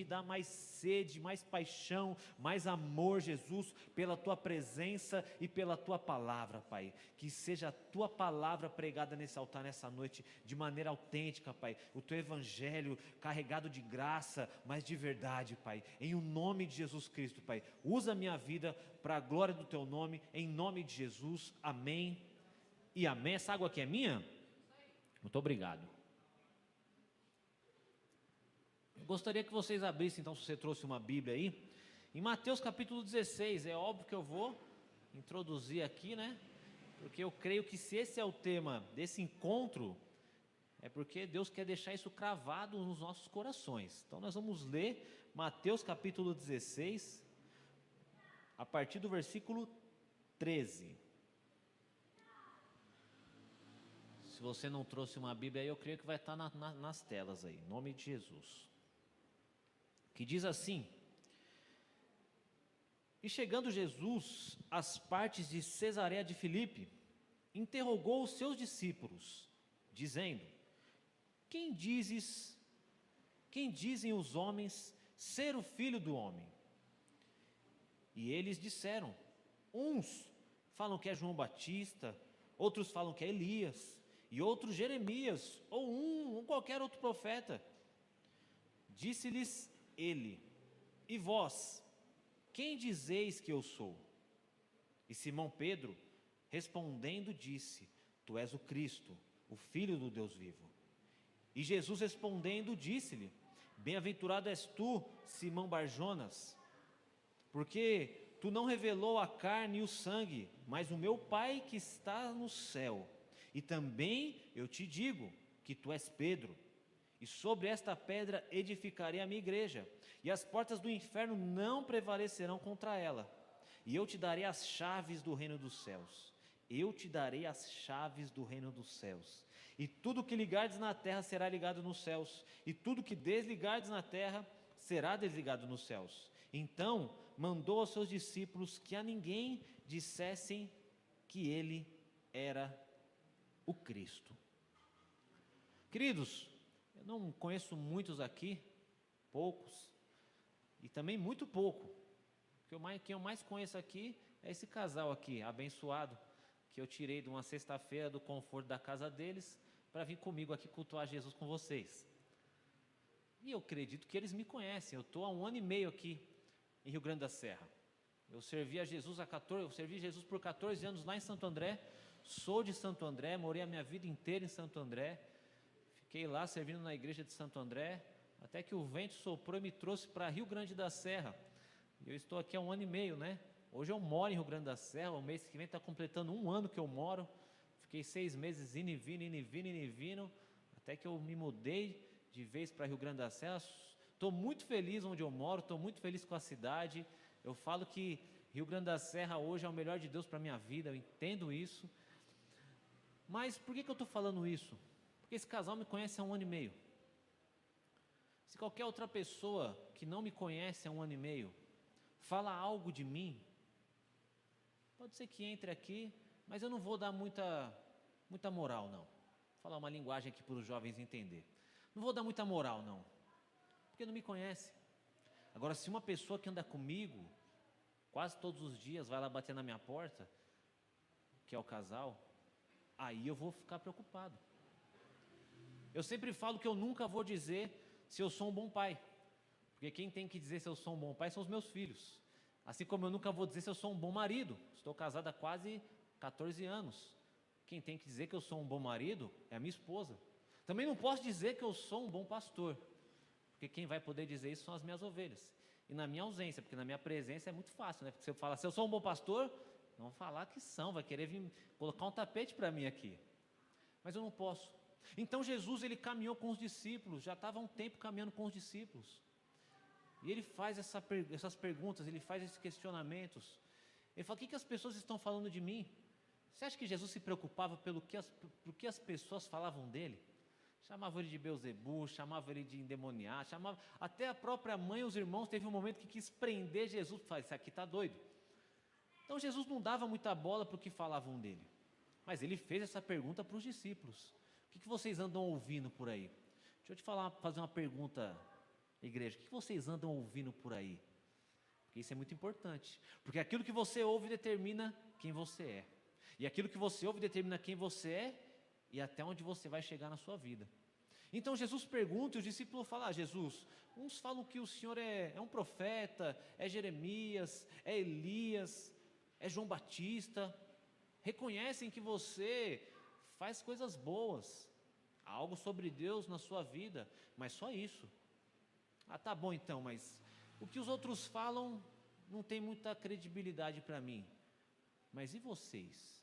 dá mais sede, mais paixão, mais amor, Jesus, pela Tua presença e pela Tua palavra, Pai. Que seja a Tua palavra pregada nesse altar nessa noite, de maneira autêntica, Pai. O Teu Evangelho carregado de graça, mas de verdade, Pai. Em o nome de Jesus Cristo, Pai. Usa a minha vida para a glória do Teu nome, em nome de Jesus. Amém e amém. Essa água aqui é minha? Muito obrigado. Eu gostaria que vocês abrissem, então, se você trouxe uma Bíblia aí, em Mateus capítulo 16, é óbvio que eu vou introduzir aqui, né? Porque eu creio que se esse é o tema desse encontro, é porque Deus quer deixar isso cravado nos nossos corações. Então nós vamos ler Mateus capítulo 16, a partir do versículo 13. Se você não trouxe uma Bíblia aí, eu creio que vai estar nas telas aí, em nome de Jesus. Que diz assim: E chegando Jesus às partes de Cesareia de Filipe, interrogou os seus discípulos, dizendo: Quem dizem os homens ser o Filho do Homem? E eles disseram: Uns falam que é João Batista, outros falam que é Elias, e outros Jeremias, ou qualquer outro profeta. Disse-lhes ele: E vós, quem dizeis que eu sou? E Simão Pedro, respondendo, disse: Tu és o Cristo, o Filho do Deus vivo. E Jesus respondendo, disse-lhe: Bem-aventurado és tu, Simão Barjonas, porque tu não revelou a carne e o sangue, mas o meu Pai que está no céu. E também eu te digo que tu és Pedro, e sobre esta pedra edificarei a minha igreja, e as portas do inferno não prevalecerão contra ela. E eu te darei as chaves do reino dos céus. Eu te darei as chaves do reino dos céus. E tudo que ligardes na terra será ligado nos céus, e tudo que desligardes na terra será desligado nos céus. Então mandou aos seus discípulos que a ninguém dissessem que ele era o Cristo. Queridos, eu não conheço muitos aqui, poucos, e também muito pouco. Quem eu mais conheço aqui é esse casal aqui, abençoado, que eu tirei de uma sexta-feira do conforto da casa deles para vir comigo aqui cultuar Jesus com vocês. E eu acredito que eles me conhecem. Eu estou há 1 ano e meio aqui em Rio Grande da Serra. Eu servi Jesus por 14 anos lá em Santo André. Sou de Santo André, morei a minha vida inteira em Santo André. Fiquei lá servindo na igreja de Santo André, até que o vento soprou e me trouxe para Rio Grande da Serra. E eu estou aqui há 1 ano e meio, né? Hoje eu moro em Rio Grande da Serra, o mês que vem está completando 1 ano que eu moro. Fiquei 6 meses indo e vindo, até que eu me mudei de vez para Rio Grande da Serra. Estou muito feliz onde eu moro, estou muito feliz com a cidade. Eu falo que Rio Grande da Serra hoje é o melhor de Deus para a minha vida, eu entendo isso. Mas por que eu estou falando isso? Porque esse casal me conhece há 1 ano e meio. Se qualquer outra pessoa que não me conhece há 1 ano e meio fala algo de mim, pode ser que entre aqui, mas eu não vou dar muita moral, não. Vou falar uma linguagem aqui para os jovens entender. Não vou dar muita moral, não, porque não me conhece. Agora, se uma pessoa que anda comigo quase todos os dias vai lá bater na minha porta, que é o casal, aí eu vou ficar preocupado. Eu sempre falo que eu nunca vou dizer se eu sou um bom pai, porque quem tem que dizer se eu sou um bom pai são os meus filhos. Assim como eu nunca vou dizer se eu sou um bom marido. Estou casado há quase 14 anos. Quem tem que dizer que eu sou um bom marido é a minha esposa. Também não posso dizer que eu sou um bom pastor, porque quem vai poder dizer isso são as minhas ovelhas. E na minha ausência, porque na minha presença é muito fácil, né? Porque se eu falar, se eu sou um bom pastor, vão falar que são, vai querer vir colocar um tapete para mim aqui. Mas eu não posso. Então Jesus, ele caminhou com os discípulos, já estava há um tempo caminhando com os discípulos. E ele faz essas perguntas, ele faz esses questionamentos. Ele fala: o que as pessoas estão falando de mim? Você acha que Jesus se preocupava pelo que as pessoas falavam dele? Chamavam ele de Beelzebul, chamavam ele de endemoniado, até a própria mãe e os irmãos teve um momento que quis prender Jesus, falou: esse aqui está doido. Então Jesus não dava muita bola para o que falavam dele, mas ele fez essa pergunta para os discípulos: o que vocês andam ouvindo por aí? Deixa eu te fazer uma pergunta Igreja, o que vocês andam ouvindo por aí? Porque isso é muito importante. Porque aquilo que você ouve determina quem você é. E aquilo que você ouve determina quem você é e até onde você vai chegar na sua vida. Então Jesus pergunta e os discípulos falam: Jesus, uns falam que o Senhor é um profeta, é Jeremias, é Elias, é João Batista. Reconhecem que você faz coisas boas, há algo sobre Deus na sua vida, mas só isso. Ah, tá bom então, mas o que os outros falam não tem muita credibilidade para mim. Mas e vocês?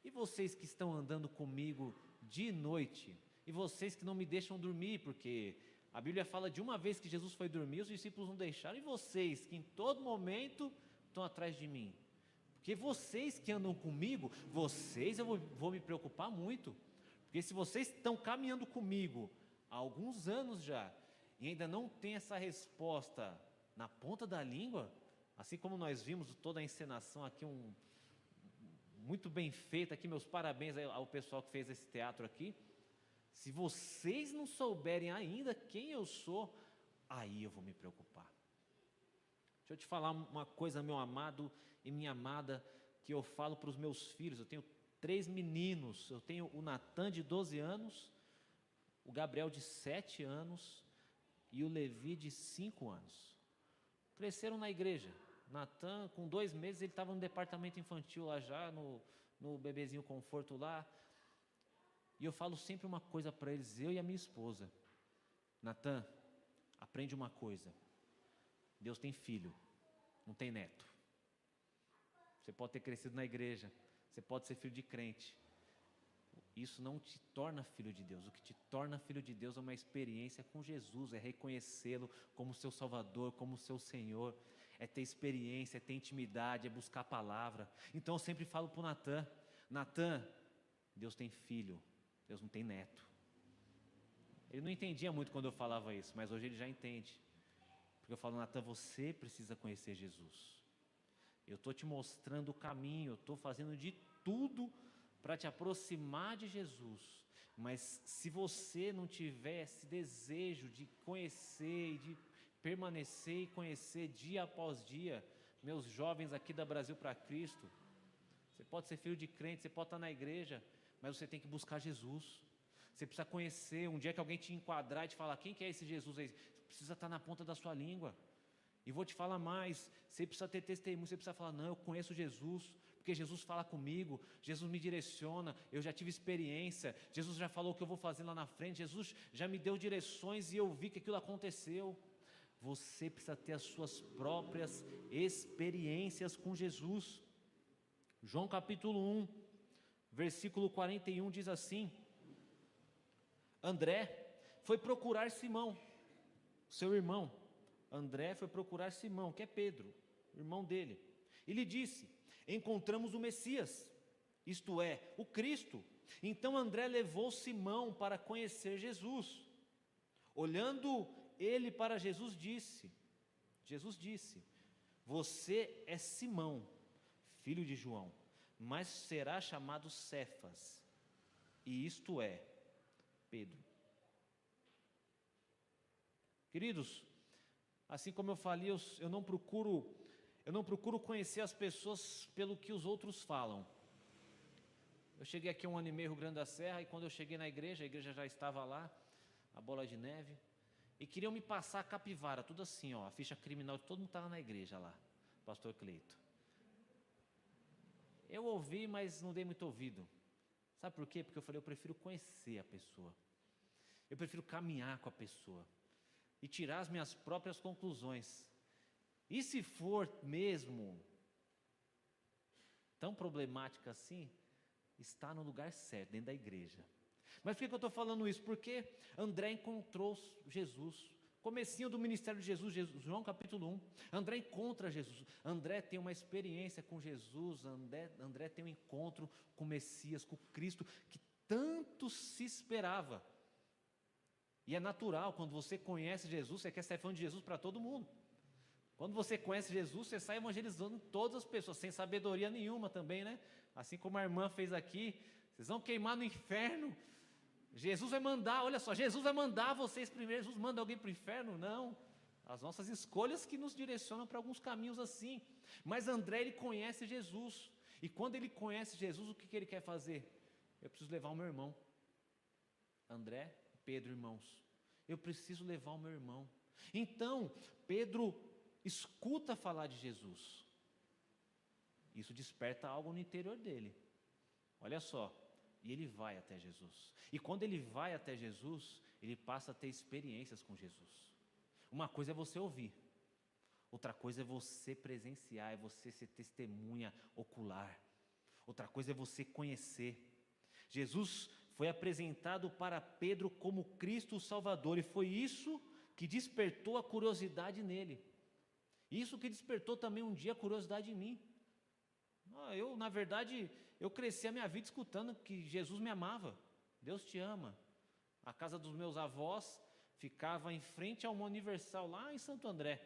E vocês que estão andando comigo de noite? E vocês que não me deixam dormir? Porque a Bíblia fala de uma vez que Jesus foi dormir, os discípulos não deixaram. E vocês que em todo momento estão atrás de mim? Porque vocês que andam comigo, vocês eu vou me preocupar muito. Porque se vocês estão caminhando comigo há alguns anos já, e ainda não tem essa resposta na ponta da língua, assim como nós vimos toda a encenação aqui, muito bem feita aqui, meus parabéns ao pessoal que fez esse teatro aqui. Se vocês não souberem ainda quem eu sou, aí eu vou me preocupar. Deixa eu te falar uma coisa, meu amado e minha amada, que eu falo para os meus filhos. Eu tenho 3 meninos, eu tenho o Natan de 12 anos, o Gabriel de 7 anos e o Levi de 5 anos. Cresceram na igreja. Natan, com 2 meses, ele estava no departamento infantil lá já, no bebezinho conforto lá. E eu falo sempre uma coisa para eles, eu e a minha esposa: Natan, aprende uma coisa, Deus tem filho, não tem neto. Você pode ter crescido na igreja, você pode ser filho de crente, isso não te torna filho de Deus. O que te torna filho de Deus é uma experiência com Jesus, é reconhecê-lo como seu Salvador, como seu Senhor, é ter experiência, é ter intimidade, é buscar a palavra. Então eu sempre falo para o Natan: Natan, Deus tem filho, Deus não tem neto. Ele não entendia muito quando eu falava isso, mas hoje ele já entende. Porque eu falo: Natan, você precisa conhecer Jesus. Eu estou te mostrando o caminho, eu estou fazendo de tudo para te aproximar de Jesus. Mas se você não tiver esse desejo de conhecer e de permanecer e conhecer dia após dia, meus jovens aqui da Brasil para Cristo, você pode ser filho de crente, você pode estar na igreja, mas você tem que buscar Jesus. Você precisa conhecer. Um dia que alguém te enquadrar e te falar: quem que é esse Jesus aí? Precisa estar na ponta da sua língua. E vou te falar mais, você precisa ter testemunho, você precisa falar: não, eu conheço Jesus, porque Jesus fala comigo, Jesus me direciona, eu já tive experiência, Jesus já falou o que eu vou fazer lá na frente, Jesus já me deu direções e eu vi que aquilo aconteceu. Você precisa ter as suas próprias experiências com Jesus. João capítulo 1, versículo 41 diz assim: André foi procurar Simão, seu irmão. André foi procurar Simão, que é Pedro, irmão dele, e lhe disse: encontramos o Messias, isto é, o Cristo. Então André levou Simão para conhecer Jesus. Olhando ele para Jesus disse: você é Simão, filho de João, mas será chamado Cefas, e isto é, Pedro. Queridos, assim como eu falei, eu não procuro conhecer as pessoas pelo que os outros falam. Eu cheguei aqui 1 ano e meio, Rio Grande da Serra, e quando eu cheguei na igreja, a igreja já estava lá, a bola de neve, e queriam me passar a capivara, tudo assim, ó, a ficha criminal de todo mundo estava na igreja lá, pastor Cleito. Eu ouvi, mas não dei muito ouvido. Sabe por quê? Porque eu falei: eu prefiro conhecer a pessoa, eu prefiro caminhar com a pessoa e tirar as minhas próprias conclusões. E se for mesmo tão problemática assim, está no lugar certo, dentro da igreja. Mas por que eu estou falando isso? Porque André encontrou Jesus. Comecinho do ministério de Jesus, João capítulo 1. André encontra Jesus. André tem uma experiência com Jesus. André tem um encontro com o Messias, com Cristo, que tanto se esperava. E é natural, quando você conhece Jesus, você quer sair falando de Jesus para todo mundo. Quando você conhece Jesus, você sai evangelizando todas as pessoas, sem sabedoria nenhuma também, né? Assim como a irmã fez aqui: vocês vão queimar no inferno. Jesus vai mandar, olha só, Jesus vai mandar vocês primeiro. Jesus manda alguém para o inferno? Não. As nossas escolhas que nos direcionam para alguns caminhos assim. Mas André, ele conhece Jesus. E quando ele conhece Jesus, o que ele quer fazer? Eu preciso levar o meu irmão. André, Pedro, irmãos. Eu preciso levar o meu irmão. Então, Pedro escuta falar de Jesus. Isso desperta algo no interior dele. Olha só. E ele vai até Jesus. E quando ele vai até Jesus, ele passa a ter experiências com Jesus. Uma coisa é você ouvir. Outra coisa é você presenciar, é você ser testemunha ocular. Outra coisa é você conhecer. Jesus foi apresentado para Pedro como Cristo o Salvador, e foi isso que despertou a curiosidade nele. Isso que despertou também um dia a curiosidade em mim. Na verdade, eu cresci a minha vida escutando que Jesus me amava. Deus te ama. A casa dos meus avós ficava em frente a uma universal lá em Santo André.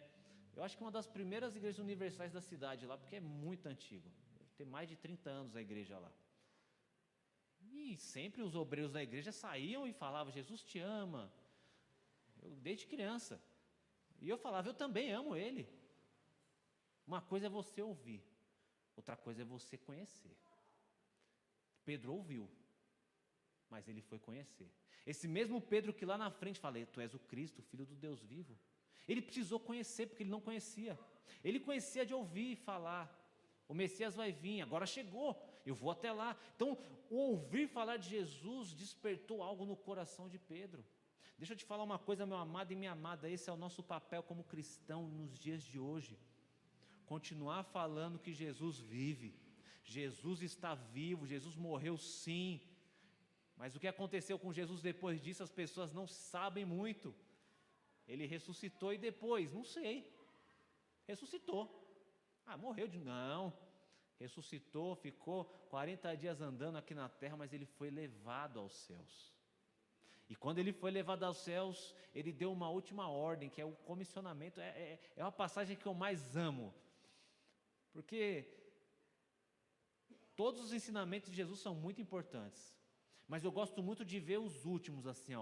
Eu acho que uma das primeiras igrejas universais da cidade lá, porque é muito antigo. Tem mais de 30 anos a igreja lá. E sempre os obreiros da igreja saíam e falavam, Jesus te ama. Eu desde criança. E eu falava, eu também amo ele. Uma coisa é você ouvir, outra coisa é você conhecer. Pedro ouviu, mas ele foi conhecer. Esse mesmo Pedro que lá na frente falei, tu és o Cristo, Filho do Deus vivo. Ele precisou conhecer, porque ele não conhecia. Ele conhecia de ouvir falar. O Messias vai vir, agora chegou, eu vou até lá. Então, o ouvir falar de Jesus despertou algo no coração de Pedro. Deixa eu te falar uma coisa, meu amado e minha amada, esse é o nosso papel como cristão nos dias de hoje. Continuar falando que Jesus vive, Jesus está vivo, Jesus morreu sim. Mas o que aconteceu com Jesus depois disso, as pessoas não sabem muito. Ele ressuscitou e depois, não sei, ressuscitou. Morreu de... Não, ressuscitou, ficou 40 dias andando aqui na terra, mas ele foi levado aos céus. E quando ele foi levado aos céus, ele deu uma última ordem, que é o comissionamento. É uma passagem que eu mais amo, porque todos os ensinamentos de Jesus são muito importantes, mas eu gosto muito de ver os últimos, assim,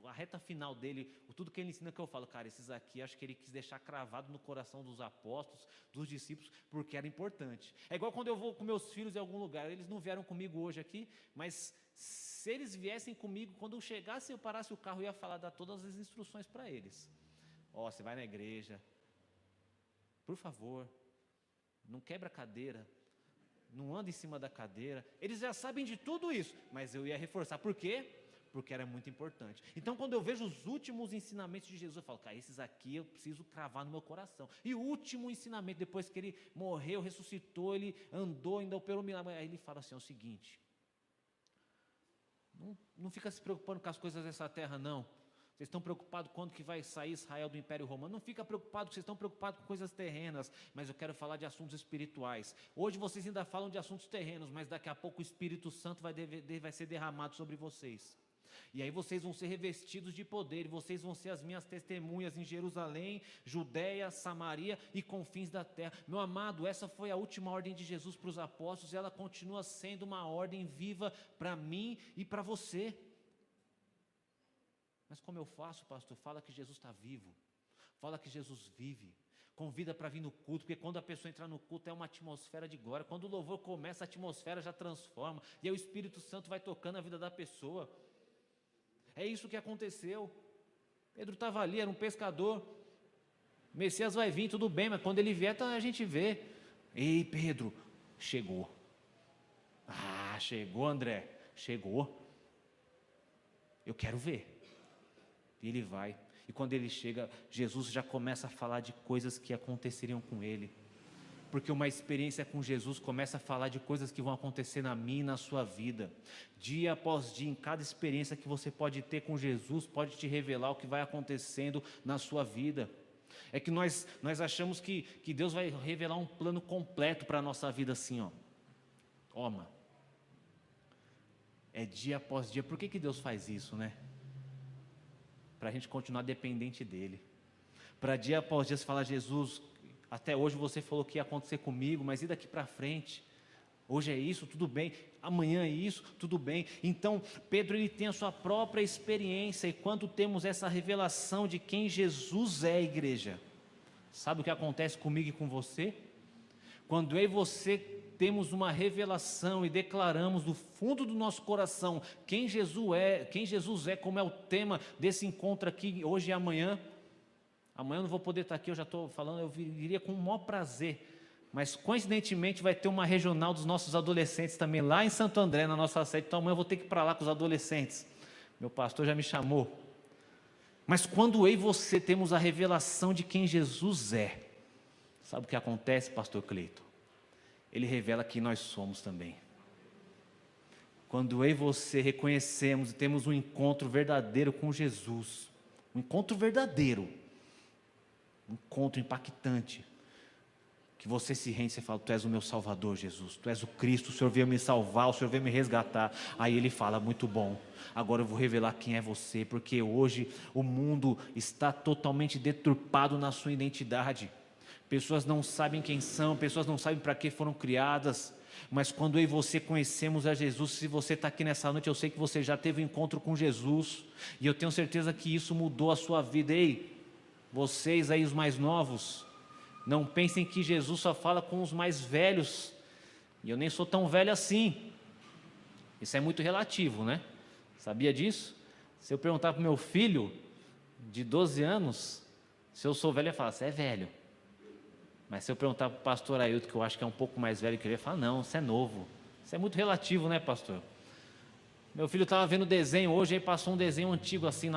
a reta final dele, tudo que ele ensina, que eu falo, cara, esses aqui, acho que ele quis deixar cravado no coração dos apóstolos, dos discípulos, porque era importante. É igual quando eu vou com meus filhos em algum lugar, eles não vieram comigo hoje aqui, mas se eles viessem comigo, quando eu chegasse, eu parasse o carro, eu ia falar, dar todas as instruções para eles. Você vai na igreja, por favor, não quebra a cadeira, não anda em cima da cadeira. Eles já sabem de tudo isso, mas eu ia reforçar. Por quê? Porque era muito importante. Então, quando eu vejo os últimos ensinamentos de Jesus, eu falo, cara, esses aqui eu preciso cravar no meu coração. E o último ensinamento, depois que ele morreu, ressuscitou, ele andou, ainda operou milagre. Aí ele fala assim, é o seguinte, não fica se preocupando com as coisas dessa terra, não. Vocês estão preocupados quando que vai sair Israel do Império Romano? Não fica preocupado, vocês estão preocupados com coisas terrenas, mas eu quero falar de assuntos espirituais. Hoje vocês ainda falam de assuntos terrenos, mas daqui a pouco o Espírito Santo vai ser derramado sobre vocês. E aí vocês vão ser revestidos de poder, e vocês vão ser as minhas testemunhas em Jerusalém, Judeia, Samaria e confins da terra. Meu amado, essa foi a última ordem de Jesus para os apóstolos, e ela continua sendo uma ordem viva para mim e para você. Mas como eu faço, pastor? Fala que Jesus está vivo, fala que Jesus vive, convida para vir no culto, porque quando a pessoa entrar no culto é uma atmosfera de glória. Quando o louvor começa, a atmosfera já transforma, e aí o Espírito Santo vai tocando a vida da pessoa. É isso que aconteceu. Pedro estava ali, era um pescador, o Messias vai vir, tudo bem, mas quando ele vier, a gente vê. Ei, Pedro, chegou. Chegou, André, chegou. Eu quero ver. E ele vai, e quando ele chega, Jesus já começa a falar de coisas que aconteceriam com ele, porque uma experiência com Jesus começa a falar de coisas que vão acontecer na minha e na sua vida, dia após dia. Em cada experiência que você pode ter com Jesus, pode te revelar o que vai acontecendo na sua vida. É que nós achamos que Deus vai revelar um plano completo para a nossa vida assim, Toma, é dia após dia. Por que Deus faz isso, né? Para a gente continuar dependente dele, para dia após dia você falar, Jesus, até hoje você falou que ia acontecer comigo, mas e daqui para frente? Hoje é isso, tudo bem. Amanhã é isso, tudo bem. Então, Pedro, ele tem a sua própria experiência. E quando temos essa revelação de quem Jesus é, igreja, sabe o que acontece comigo e com você? Quando eu e você temos uma revelação e declaramos do fundo do nosso coração quem Jesus é, como é o tema desse encontro aqui hoje e amanhã. Amanhã eu não vou poder estar aqui, eu já estou falando, eu viria com o maior prazer. Mas coincidentemente vai ter uma regional dos nossos adolescentes também lá em Santo André, na nossa sede. Então amanhã eu vou ter que ir para lá com os adolescentes. Meu pastor já me chamou. Mas quando eu e você temos a revelação de quem Jesus é, sabe o que acontece, pastor Cleito? Ele revela quem nós somos também. Quando eu e você reconhecemos e temos um encontro verdadeiro com Jesus, um encontro verdadeiro, um encontro impactante, que você se rende e fala, tu és o meu Salvador, Jesus, tu és o Cristo, o Senhor veio me salvar, o Senhor veio me resgatar. Aí ele fala, muito bom, agora eu vou revelar quem é você, porque hoje o mundo está totalmente deturpado na sua identidade. Pessoas não sabem quem são, pessoas não sabem para que foram criadas, mas quando eu e você conhecemos a Jesus, se você está aqui nessa noite, eu sei que você já teve um encontro com Jesus, e eu tenho certeza que isso mudou a sua vida. Ei, vocês aí os mais novos, não pensem que Jesus só fala com os mais velhos, e eu nem sou tão velho assim, isso é muito relativo, né? Sabia disso? Se eu perguntar para o meu filho, de 12 anos, se eu sou velho, ele fala, você é velho. Mas se eu perguntar para o pastor Ailton, que eu acho que é um pouco mais velho que ele, fala, não, você é novo. Isso é muito relativo, né, pastor? Meu filho estava vendo desenho hoje, aí passou um desenho antigo assim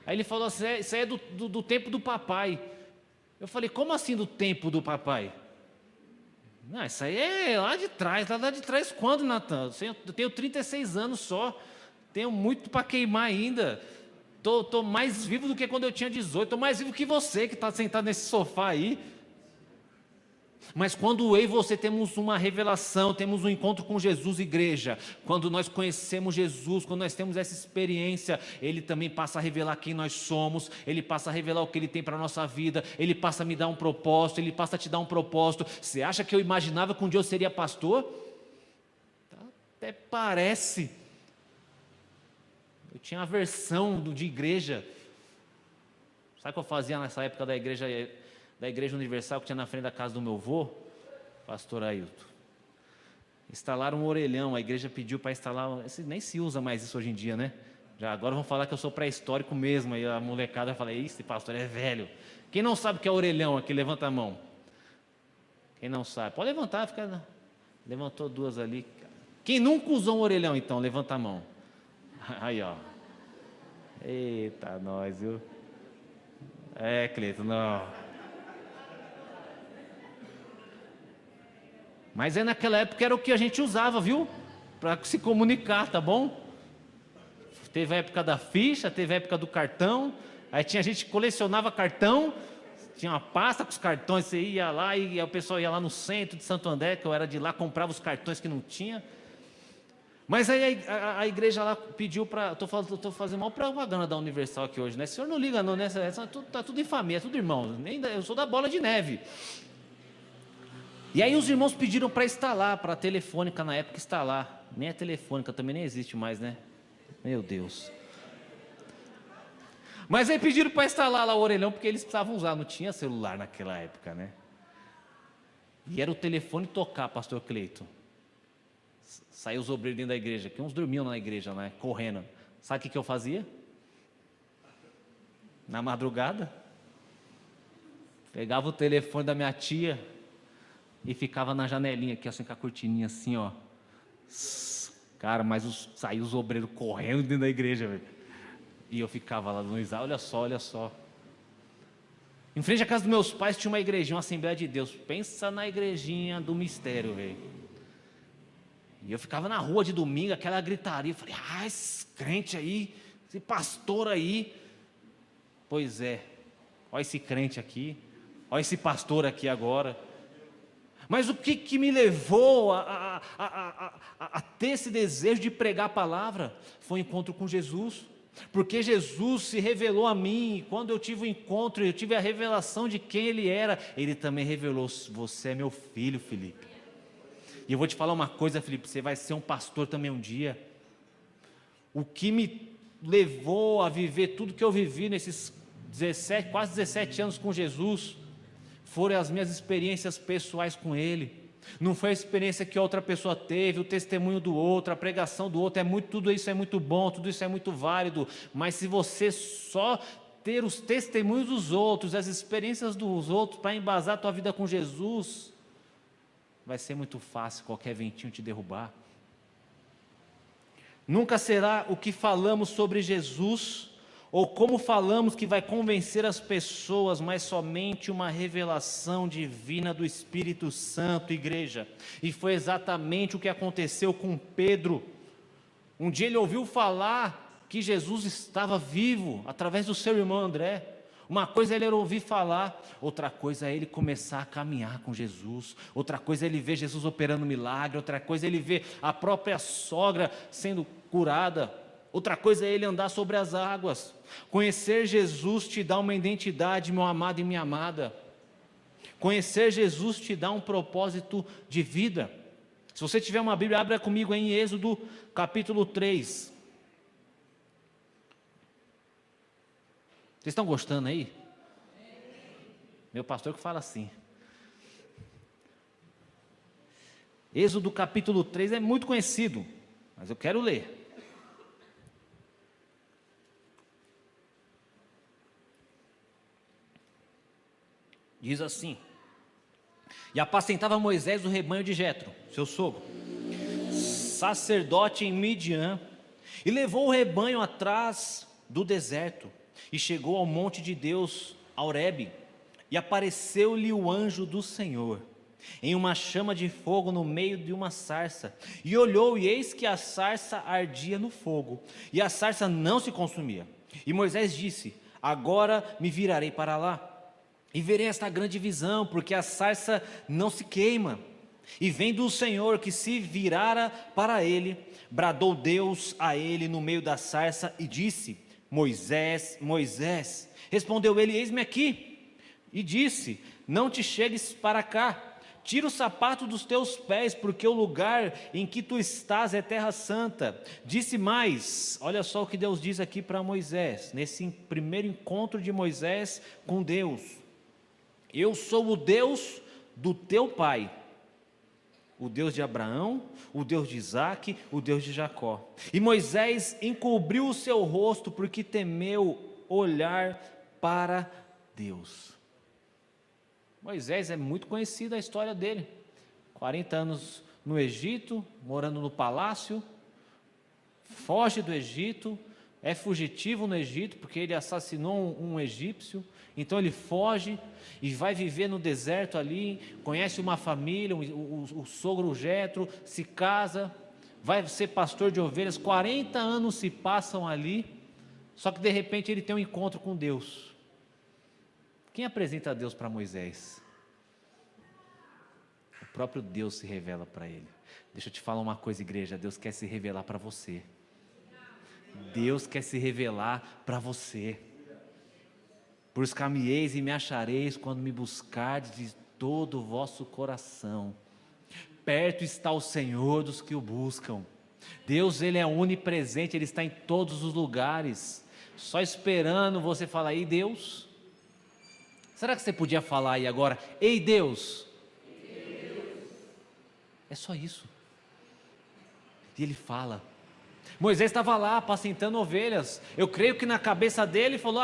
Aí ele falou assim, isso aí é do tempo do papai. Eu falei, como assim do tempo do papai? Não, isso aí é lá de trás. Lá de trás quando, Natan? Eu tenho 36 anos só, tenho muito para queimar ainda. Estou mais vivo do que quando eu tinha 18, estou mais vivo que você que está sentado nesse sofá aí. Mas quando eu e você temos uma revelação, temos um encontro com Jesus, igreja, quando nós conhecemos Jesus, quando nós temos essa experiência, Ele também passa a revelar quem nós somos, Ele passa a revelar o que Ele tem para a nossa vida, Ele passa a me dar um propósito, Ele passa a te dar um propósito. Você acha que eu imaginava que um dia eu seria pastor? Até parece. Eu tinha aversão de igreja. Sabe o que eu fazia nessa época da Igreja Universal que tinha na frente da casa do meu avô, pastor Ailton? Instalaram um orelhão, a igreja pediu para instalar, nem se usa mais isso hoje em dia, né? Já agora vão falar que eu sou pré-histórico mesmo, aí a molecada fala, esse pastor é velho. Quem não sabe o que é orelhão aqui, levanta a mão. Quem não sabe, pode levantar, levantou duas ali. Quem nunca usou um orelhão então, levanta a mão. Aí ó, eita nós, viu? Cleiton, não. Mas naquela época era o que a gente usava, viu? Para se comunicar, tá bom? Teve a época da ficha, teve a época do cartão. Aí tinha gente que colecionava cartão, tinha uma pasta com os cartões, você ia lá e o pessoal ia lá no centro de Santo André, que eu era de lá, comprava os cartões que não tinha. Mas aí a igreja lá pediu para... Estou fazendo mal propaganda da Universal aqui hoje, né? O senhor não liga não, né? Está tudo em família, é tudo irmão. Eu sou da Bola de Neve. E aí os irmãos pediram para instalar, para a Telefônica na época instalar. Nem a Telefônica também nem existe mais, né? Meu Deus. Mas aí pediram para instalar lá o orelhão, porque eles precisavam usar, não tinha celular naquela época, né? E era o telefone tocar, pastor Cleito. Saiu os obreiros dentro da igreja, que uns dormiam na igreja, né? Correndo. Sabe o que eu fazia? Na madrugada, pegava o telefone da minha tia e ficava na janelinha aqui, assim, com a cortininha assim, ó. Cara, mas saiu os obreiros correndo dentro da igreja, velho. E eu ficava lá no Isá, olha só. Em frente à casa dos meus pais tinha uma igrejinha, uma Assembleia de Deus. Pensa na igrejinha do mistério, velho. E eu ficava na rua de domingo, aquela gritaria. Eu falei, esse crente aí, esse pastor aí. Pois é, olha esse crente aqui, olha esse pastor aqui agora. Mas o que me levou a ter esse desejo de pregar a palavra? Foi o encontro com Jesus. Porque Jesus se revelou a mim, e quando eu tive o encontro, eu tive a revelação de quem Ele era. Ele também revelou, você é meu filho, Felipe. E eu vou te falar uma coisa, Felipe, você vai ser um pastor também um dia. O que me levou a viver tudo que eu vivi nesses quase 17 anos com Jesus, foram as minhas experiências pessoais com Ele. Não foi a experiência que outra pessoa teve, o testemunho do outro, a pregação do outro, tudo isso é muito bom, tudo isso é muito válido, mas se você só ter os testemunhos dos outros, as experiências dos outros para embasar a tua vida com Jesus, vai ser muito fácil qualquer ventinho te derrubar. Nunca será o que falamos sobre Jesus ou como falamos que vai convencer as pessoas, mas somente uma revelação divina do Espírito Santo, igreja. E foi exatamente o que aconteceu com Pedro. Um dia ele ouviu falar que Jesus estava vivo, através do seu irmão André. Uma coisa ele era ouvir falar, outra coisa é ele começar a caminhar com Jesus, outra coisa é ele ver Jesus operando milagre, outra coisa é ele ver a própria sogra sendo curada, outra coisa é ele andar sobre as águas. Conhecer Jesus te dá uma identidade, meu amado e minha amada. Conhecer Jesus te dá um propósito de vida. Se você tiver uma Bíblia, abra comigo em Êxodo capítulo 3. Vocês estão gostando aí? Meu pastor que fala assim. Êxodo capítulo 3 é muito conhecido, mas eu quero ler. Diz assim: e apacentava Moisés o rebanho de Jetro, seu sogro, sacerdote em Midian, e levou o rebanho atrás do deserto, e chegou ao monte de Deus, Horebe, e apareceu-lhe o anjo do Senhor, em uma chama de fogo no meio de uma sarça, e olhou, e eis que a sarça ardia no fogo, e a sarça não se consumia. E Moisés disse: agora me virarei para lá, e verei esta grande visão, porque a sarça não se queima. E vendo o Senhor que se virara para ele, bradou Deus a ele no meio da sarça, e disse: Moisés, Moisés. Respondeu ele: eis-me aqui. E disse: não te chegues para cá, tira o sapato dos teus pés, porque o lugar em que tu estás é terra santa. Disse mais, olha só o que Deus diz aqui para Moisés, nesse primeiro encontro de Moisés com Deus: eu sou o Deus do teu pai, o Deus de Abraão, o Deus de Isaque, o Deus de Jacó. E Moisés encobriu o seu rosto, porque temeu olhar para Deus. Moisés é muito conhecida a história dele. 40 anos no Egito, morando no palácio, foge do Egito, é fugitivo no Egito, porque ele assassinou um egípcio. Então ele foge e vai viver no deserto ali, conhece uma família, o sogro Jetro, se casa, vai ser pastor de ovelhas. 40 anos se passam ali, só que de repente ele tem um encontro com Deus. Quem apresenta a Deus para Moisés? O próprio Deus se revela para ele. Deixa eu te falar uma coisa, igreja: Deus quer se revelar para você. Deus quer se revelar para você. Buscar-me-eis e me achareis quando me buscardes de todo o vosso coração. Perto está o Senhor dos que o buscam. Deus, Ele é onipresente, Ele está em todos os lugares, só esperando você falar: ei Deus. Será que você podia falar aí agora: ei Deus? É só isso. E Ele fala. Moisés estava lá apacentando ovelhas. Eu creio que na cabeça dele falou: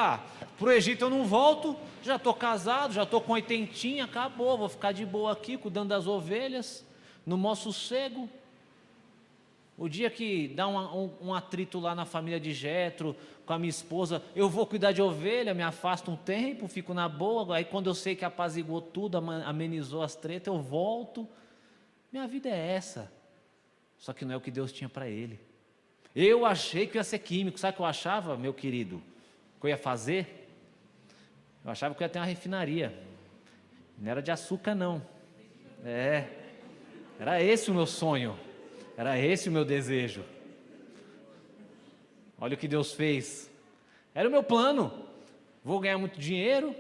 para o Egito eu não volto, já estou casado, já estou com 80, acabou, vou ficar de boa aqui, cuidando das ovelhas, no maior sossego. O dia que dá um atrito lá na família de Jetro, com a minha esposa, eu vou cuidar de ovelha, me afasto um tempo, fico na boa, aí quando eu sei que apaziguou tudo, amenizou as tretas, eu volto. Minha vida é essa. Só que não é o que Deus tinha para ele. Eu achei que eu ia ser químico. Sabe o que eu achava, meu querido? Que eu ia fazer? Eu achava que eu ia ter uma refinaria. Não era de açúcar, não. Era esse o meu sonho. Era esse o meu desejo. Olha o que Deus fez. Era o meu plano. Vou ganhar muito dinheiro.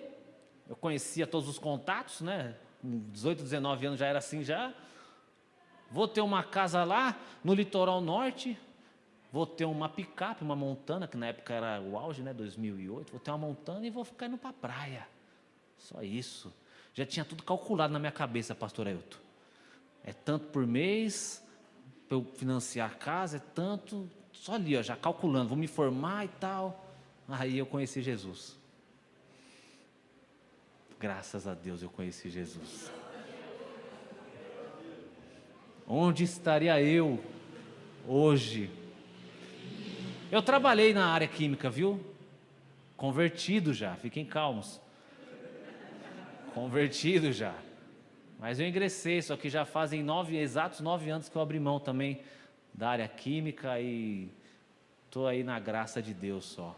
Eu conhecia todos os contatos, né? Com 18, 19 anos já era assim já. vou ter uma casa lá no litoral norte, vou ter uma picape, uma Montana, que na época era o auge, né, 2008, vou ter uma Montana e vou ficar indo para a praia. Só isso. Já tinha tudo calculado na minha cabeça, pastor Ailton. É tanto por mês, para eu financiar a casa, é tanto, só ali, ó, já calculando, vou me formar e tal. Aí eu conheci Jesus. Graças a Deus eu conheci Jesus. Onde estaria eu hoje? Eu trabalhei na área química, viu? Convertido já, fiquem calmos. Convertido já. Mas eu ingressei, só que já fazem exatos 9 anos que eu abri mão também da área química e estou aí na graça de Deus só.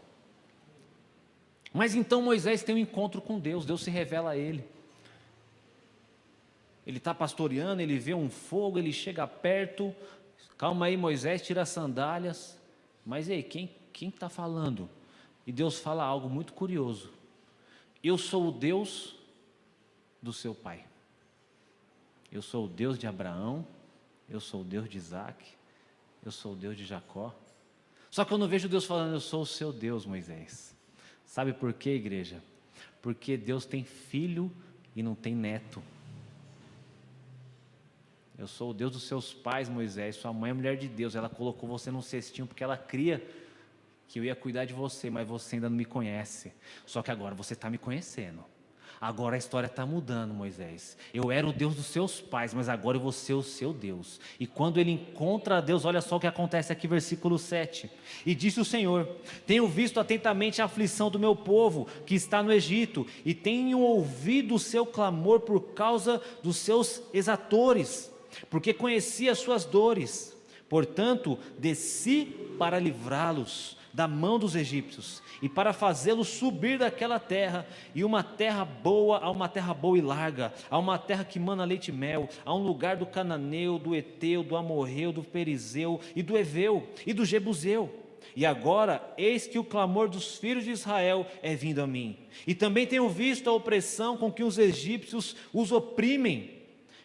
Mas então Moisés tem um encontro com Deus, Deus se revela a ele. Ele está pastoreando, ele vê um fogo, ele chega perto. Calma aí, Moisés, tira as sandálias. Mas ei, quem está falando? E Deus fala algo muito curioso. Eu sou o Deus do seu pai. Eu sou o Deus de Abraão, eu sou o Deus de Isaac, eu sou o Deus de Jacó. Só que eu não vejo Deus falando, eu sou o seu Deus, Moisés. Sabe por quê, igreja? Porque Deus tem filho e não tem neto. Eu sou o Deus dos seus pais, Moisés. Sua mãe é mulher de Deus. Ela colocou você num cestinho porque ela cria que eu ia cuidar de você, mas você ainda não me conhece. Só que agora você está me conhecendo. Agora a história está mudando, Moisés. Eu era o Deus dos seus pais, mas agora eu vou ser o seu Deus. E quando ele encontra a Deus, olha só o que acontece aqui, versículo 7. E disse o Senhor: tenho visto atentamente a aflição do meu povo, que está no Egito, e tenho ouvido o seu clamor por causa dos seus exatores, porque conheci as suas dores. Portanto, desci para livrá-los da mão dos egípcios, e para fazê-los subir daquela terra, e uma terra boa, a uma terra boa e larga, a uma terra que mana leite e mel, a um lugar do cananeu, do eteu, do amorreu, do perizeu, e do eveu, e do jebuseu. E agora, eis que o clamor dos filhos de Israel é vindo a mim, e também tenho visto a opressão com que os egípcios os oprimem.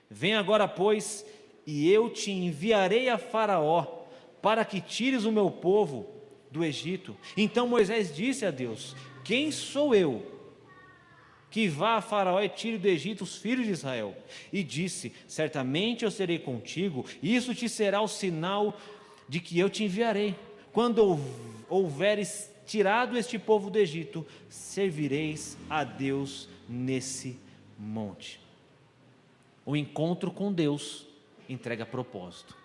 Vem agora, pois, e eu te enviarei a Faraó, para que tires o meu povo do Egito. Então Moisés disse a Deus: quem sou eu que vá a Faraó e tire do Egito os filhos de Israel? E disse: certamente eu serei contigo, e isso te será o sinal de que eu te enviarei. Quando houveres tirado este povo do Egito, servireis a Deus nesse monte. O encontro com Deus entrega propósito.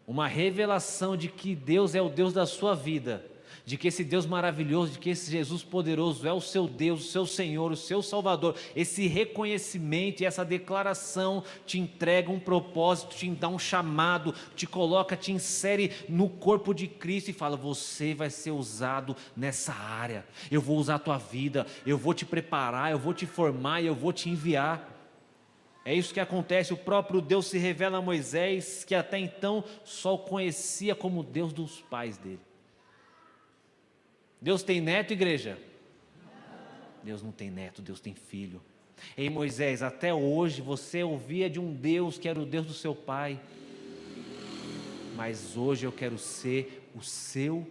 Uma revelação de que Deus é o Deus da sua vida, de que esse Deus maravilhoso, de que esse Jesus poderoso é o seu Deus, o seu Senhor, o seu Salvador. Esse reconhecimento e essa declaração te entrega um propósito, te dá um chamado, te coloca, te insere no corpo de Cristo e fala: você vai ser usado nessa área, eu vou usar a tua vida, eu vou te preparar, eu vou te formar e eu vou te enviar. É isso que acontece. O próprio Deus se revela a Moisés, que até então só o conhecia como Deus dos pais dele. Deus tem neto, igreja? Deus não tem neto, Deus tem filho. Ei, Moisés, até hoje você ouvia de um Deus que era o Deus do seu pai, mas hoje eu quero ser o seu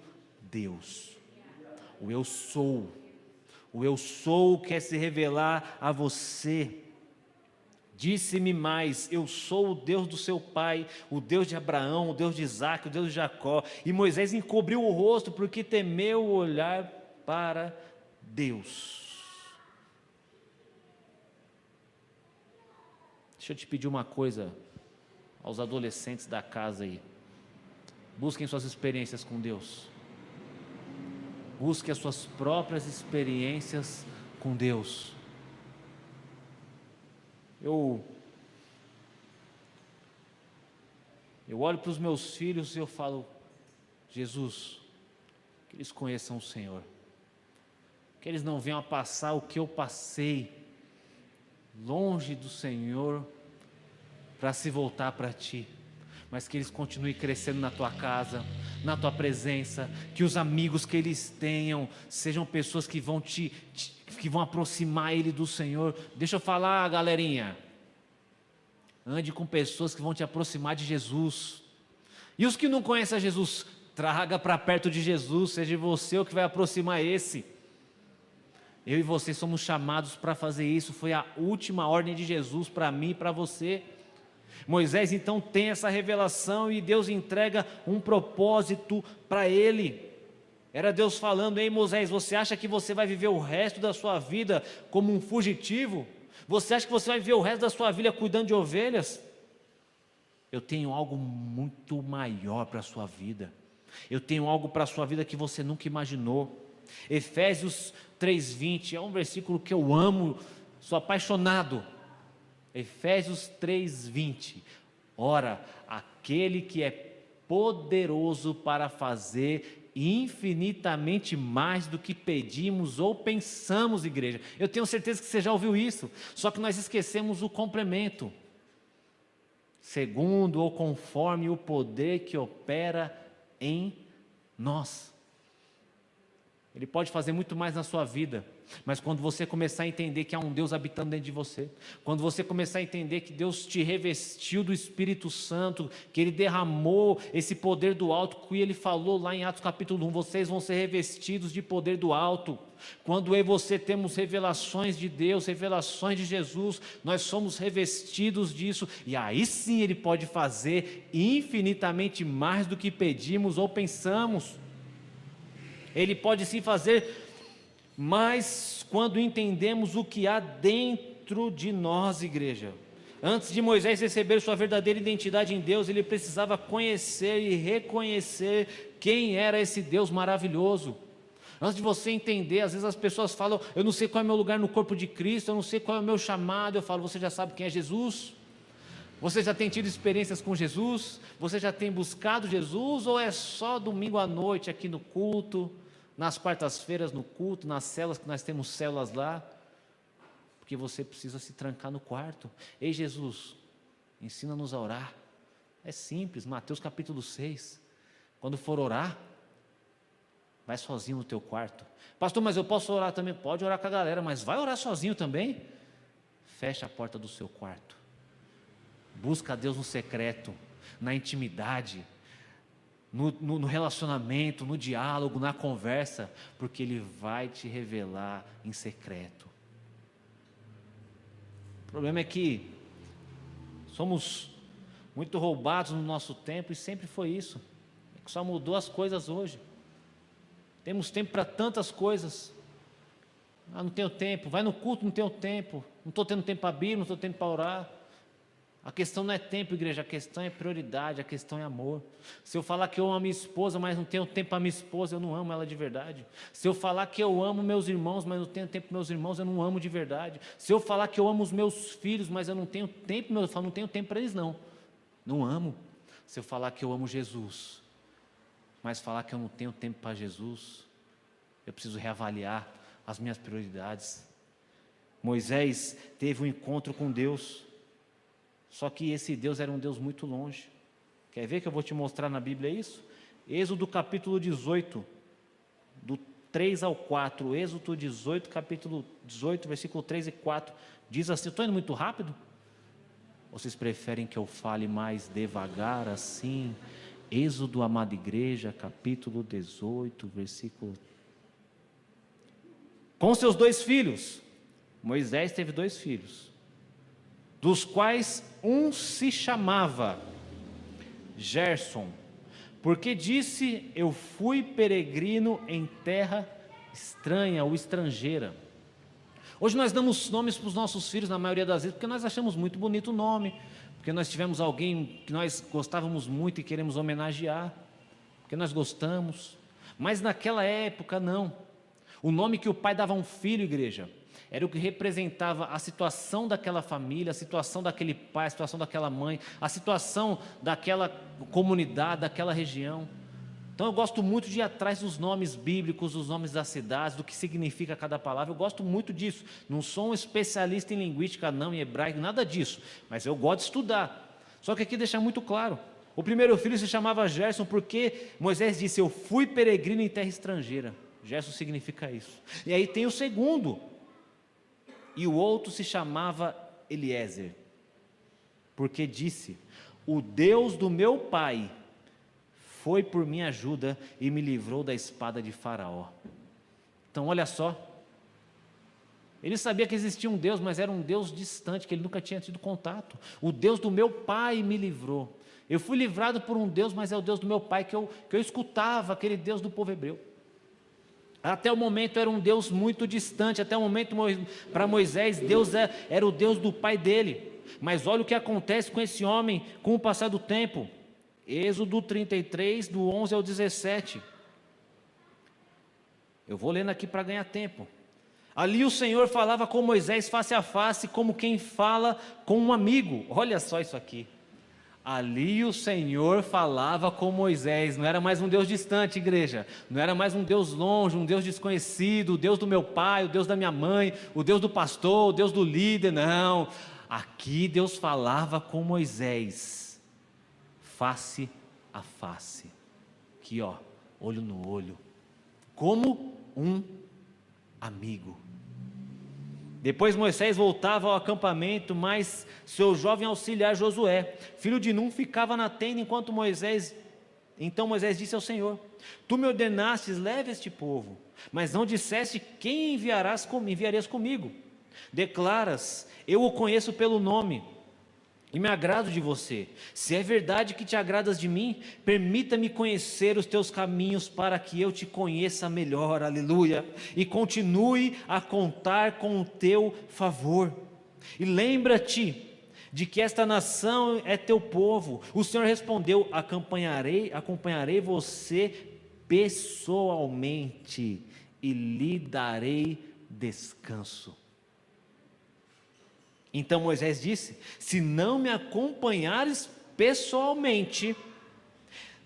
Deus. O eu sou quer se revelar a você. Disse-me mais: eu sou o Deus do seu pai, o Deus de Abraão, o Deus de Isaac, o Deus de Jacó. E Moisés encobriu o rosto porque temeu olhar para Deus. Deixa eu te pedir uma coisa aos adolescentes da casa aí. Busquem suas experiências com Deus. Busquem as suas próprias experiências com Deus. Eu olho para os meus filhos e eu falo: Jesus, que eles conheçam o Senhor, que eles não venham a passar o que eu passei, longe do Senhor, para se voltar para Ti, mas que eles continuem crescendo na Tua casa, na Tua presença, que os amigos que eles tenham sejam pessoas que vão que vão aproximar ele do Senhor. Deixa eu falar, galerinha, Ande com pessoas que vão te aproximar de Jesus. E os que não conhecem a Jesus, traga para perto de Jesus, seja você o que vai aproximar esse. Eu e você somos chamados para fazer isso, foi a última ordem de Jesus para mim e para você. Moisés então tem essa revelação e Deus entrega um propósito para ele. Era Deus falando: ei Moisés, você acha que você vai viver o resto da sua vida como um fugitivo? Você acha que você vai viver o resto da sua vida cuidando de ovelhas? Eu tenho algo muito maior para a sua vida. Eu tenho algo para a sua vida que você nunca imaginou. Efésios 3:20 é um versículo que eu amo, sou apaixonado. Efésios 3:20. Ora, aquele que é poderoso para fazer infinitamente mais do que pedimos ou pensamos, igreja. Eu tenho certeza que você já ouviu isso, só que nós esquecemos o complemento. Segundo ou conforme o poder que opera em nós. Ele pode fazer muito mais na sua vida, mas quando você começar a entender que há um Deus habitando dentro de você, quando você começar a entender que Deus te revestiu do Espírito Santo, que Ele derramou esse poder do alto, que Ele falou lá em Atos capítulo 1, vocês vão ser revestidos de poder do alto. Quando eu e você temos revelações de Deus, revelações de Jesus, nós somos revestidos disso, e aí sim Ele pode fazer infinitamente mais do que pedimos ou pensamos. Ele pode sim fazer, mas quando entendemos o que há dentro de nós, igreja. Antes de Moisés receber sua verdadeira identidade em Deus, ele precisava conhecer e reconhecer quem era esse Deus maravilhoso. Antes de você entender, às vezes as pessoas falam: eu não sei qual é o meu lugar no corpo de Cristo, eu não sei qual é o meu chamado. Eu falo: você já sabe quem é Jesus? Você já tem tido experiências com Jesus? Você já tem buscado Jesus? Ou é só domingo à noite aqui no culto, nas quartas-feiras no culto, nas células, que nós temos células lá? Porque você precisa se trancar no quarto. Ei Jesus, ensina-nos a orar. É simples, Mateus capítulo 6. Quando for orar, vai sozinho no teu quarto. Pastor, mas eu posso orar também? Pode orar com a galera, mas vai orar sozinho também? Fecha a porta do seu quarto. Busca a Deus no secreto, na intimidade, no relacionamento, no diálogo, na conversa, porque Ele vai te revelar em secreto. O problema é que somos muito roubados no nosso tempo, e sempre foi isso. É que só mudou as coisas hoje. Temos tempo para tantas coisas. Não tenho tempo. Vai no culto, não tenho tempo. Não estou tendo tempo para a Bíblia, não estou tendo tempo para orar. A questão não é tempo, igreja, a questão é prioridade, a questão é amor. Se eu falar que eu amo a minha esposa, mas não tenho tempo para minha esposa, eu não amo ela de verdade. Se eu falar que eu amo meus irmãos, mas não tenho tempo para meus irmãos, eu não amo de verdade. Se eu falar que eu amo os meus filhos, mas eu não tenho tempo, eu falo, não tenho tempo para eles não amo. Se eu falar que eu amo Jesus, mas falar que eu não tenho tempo para Jesus, eu preciso reavaliar as minhas prioridades. Moisés teve um encontro com Deus, só que esse Deus era um Deus muito longe. Quer ver que eu vou te mostrar na Bíblia isso? Êxodo capítulo 18, do 3 ao 4. Êxodo 18, capítulo 18, versículo 3 e 4. Diz assim: estou indo muito rápido? Vocês preferem que eu fale mais devagar assim? Êxodo, amada igreja, capítulo 18, versículo... Com seus 2 filhos, Moisés teve 2 filhos, dos quais um se chamava Gerson, porque disse: eu fui peregrino em terra estranha ou estrangeira. Hoje nós damos nomes para os nossos filhos, na maioria das vezes, porque nós achamos muito bonito o nome, porque nós tivemos alguém que nós gostávamos muito e queremos homenagear, porque nós gostamos. Mas naquela época não. O nome que o pai dava a um filho, igreja, era o que representava a situação daquela família, a situação daquele pai, a situação daquela mãe, a situação daquela comunidade, daquela região. Então eu gosto muito de ir atrás dos nomes bíblicos, dos nomes das cidades, do que significa cada palavra. Eu gosto muito disso. Não sou um especialista em linguística, não, em hebraico, nada disso, mas eu gosto de estudar. Só que aqui deixa muito claro: o primeiro filho se chamava Gerson, porque Moisés disse: eu fui peregrino em terra estrangeira. Gerson significa isso. E aí tem o segundo, e o outro se chamava Eliezer, porque disse: o Deus do meu pai foi por minha ajuda e me livrou da espada de Faraó. Então olha só, ele sabia que existia um Deus, mas era um Deus distante, que ele nunca tinha tido contato. O Deus do meu pai me livrou. Eu fui livrado por um Deus, mas é o Deus do meu pai que eu escutava, aquele Deus do povo hebreu. Até o momento era um Deus muito distante, até o momento para Moisés, Deus era o Deus do pai dele. Mas olha o que acontece com esse homem com o passar do tempo. Êxodo 33, do 11 ao 17. Eu vou lendo aqui para ganhar tempo. Ali o Senhor falava com Moisés face a face, como quem fala com um amigo. Olha só isso aqui. Ali o Senhor falava com Moisés. Não era mais um Deus distante, igreja. Não era mais um Deus longe, um Deus desconhecido, o Deus do meu pai, o Deus da minha mãe, o Deus do pastor, o Deus do líder. Não. Aqui Deus falava com Moisés, face a face. Aqui, ó, olho no olho. Como um amigo. Depois Moisés voltava ao acampamento, mas seu jovem auxiliar Josué, filho de Num, ficava na tenda enquanto Então Moisés disse ao Senhor: tu me ordenastes, leve este povo, mas não disseste quem enviarias comigo. Declaras: eu o conheço pelo nome e me agrado de você. Se é verdade que te agradas de mim, permita-me conhecer os teus caminhos para que eu te conheça melhor, aleluia, e continue a contar com o teu favor. E lembra-te de que esta nação é teu povo. O Senhor respondeu: acompanharei você pessoalmente e lhe darei descanso. Então Moisés disse: se não me acompanhares pessoalmente,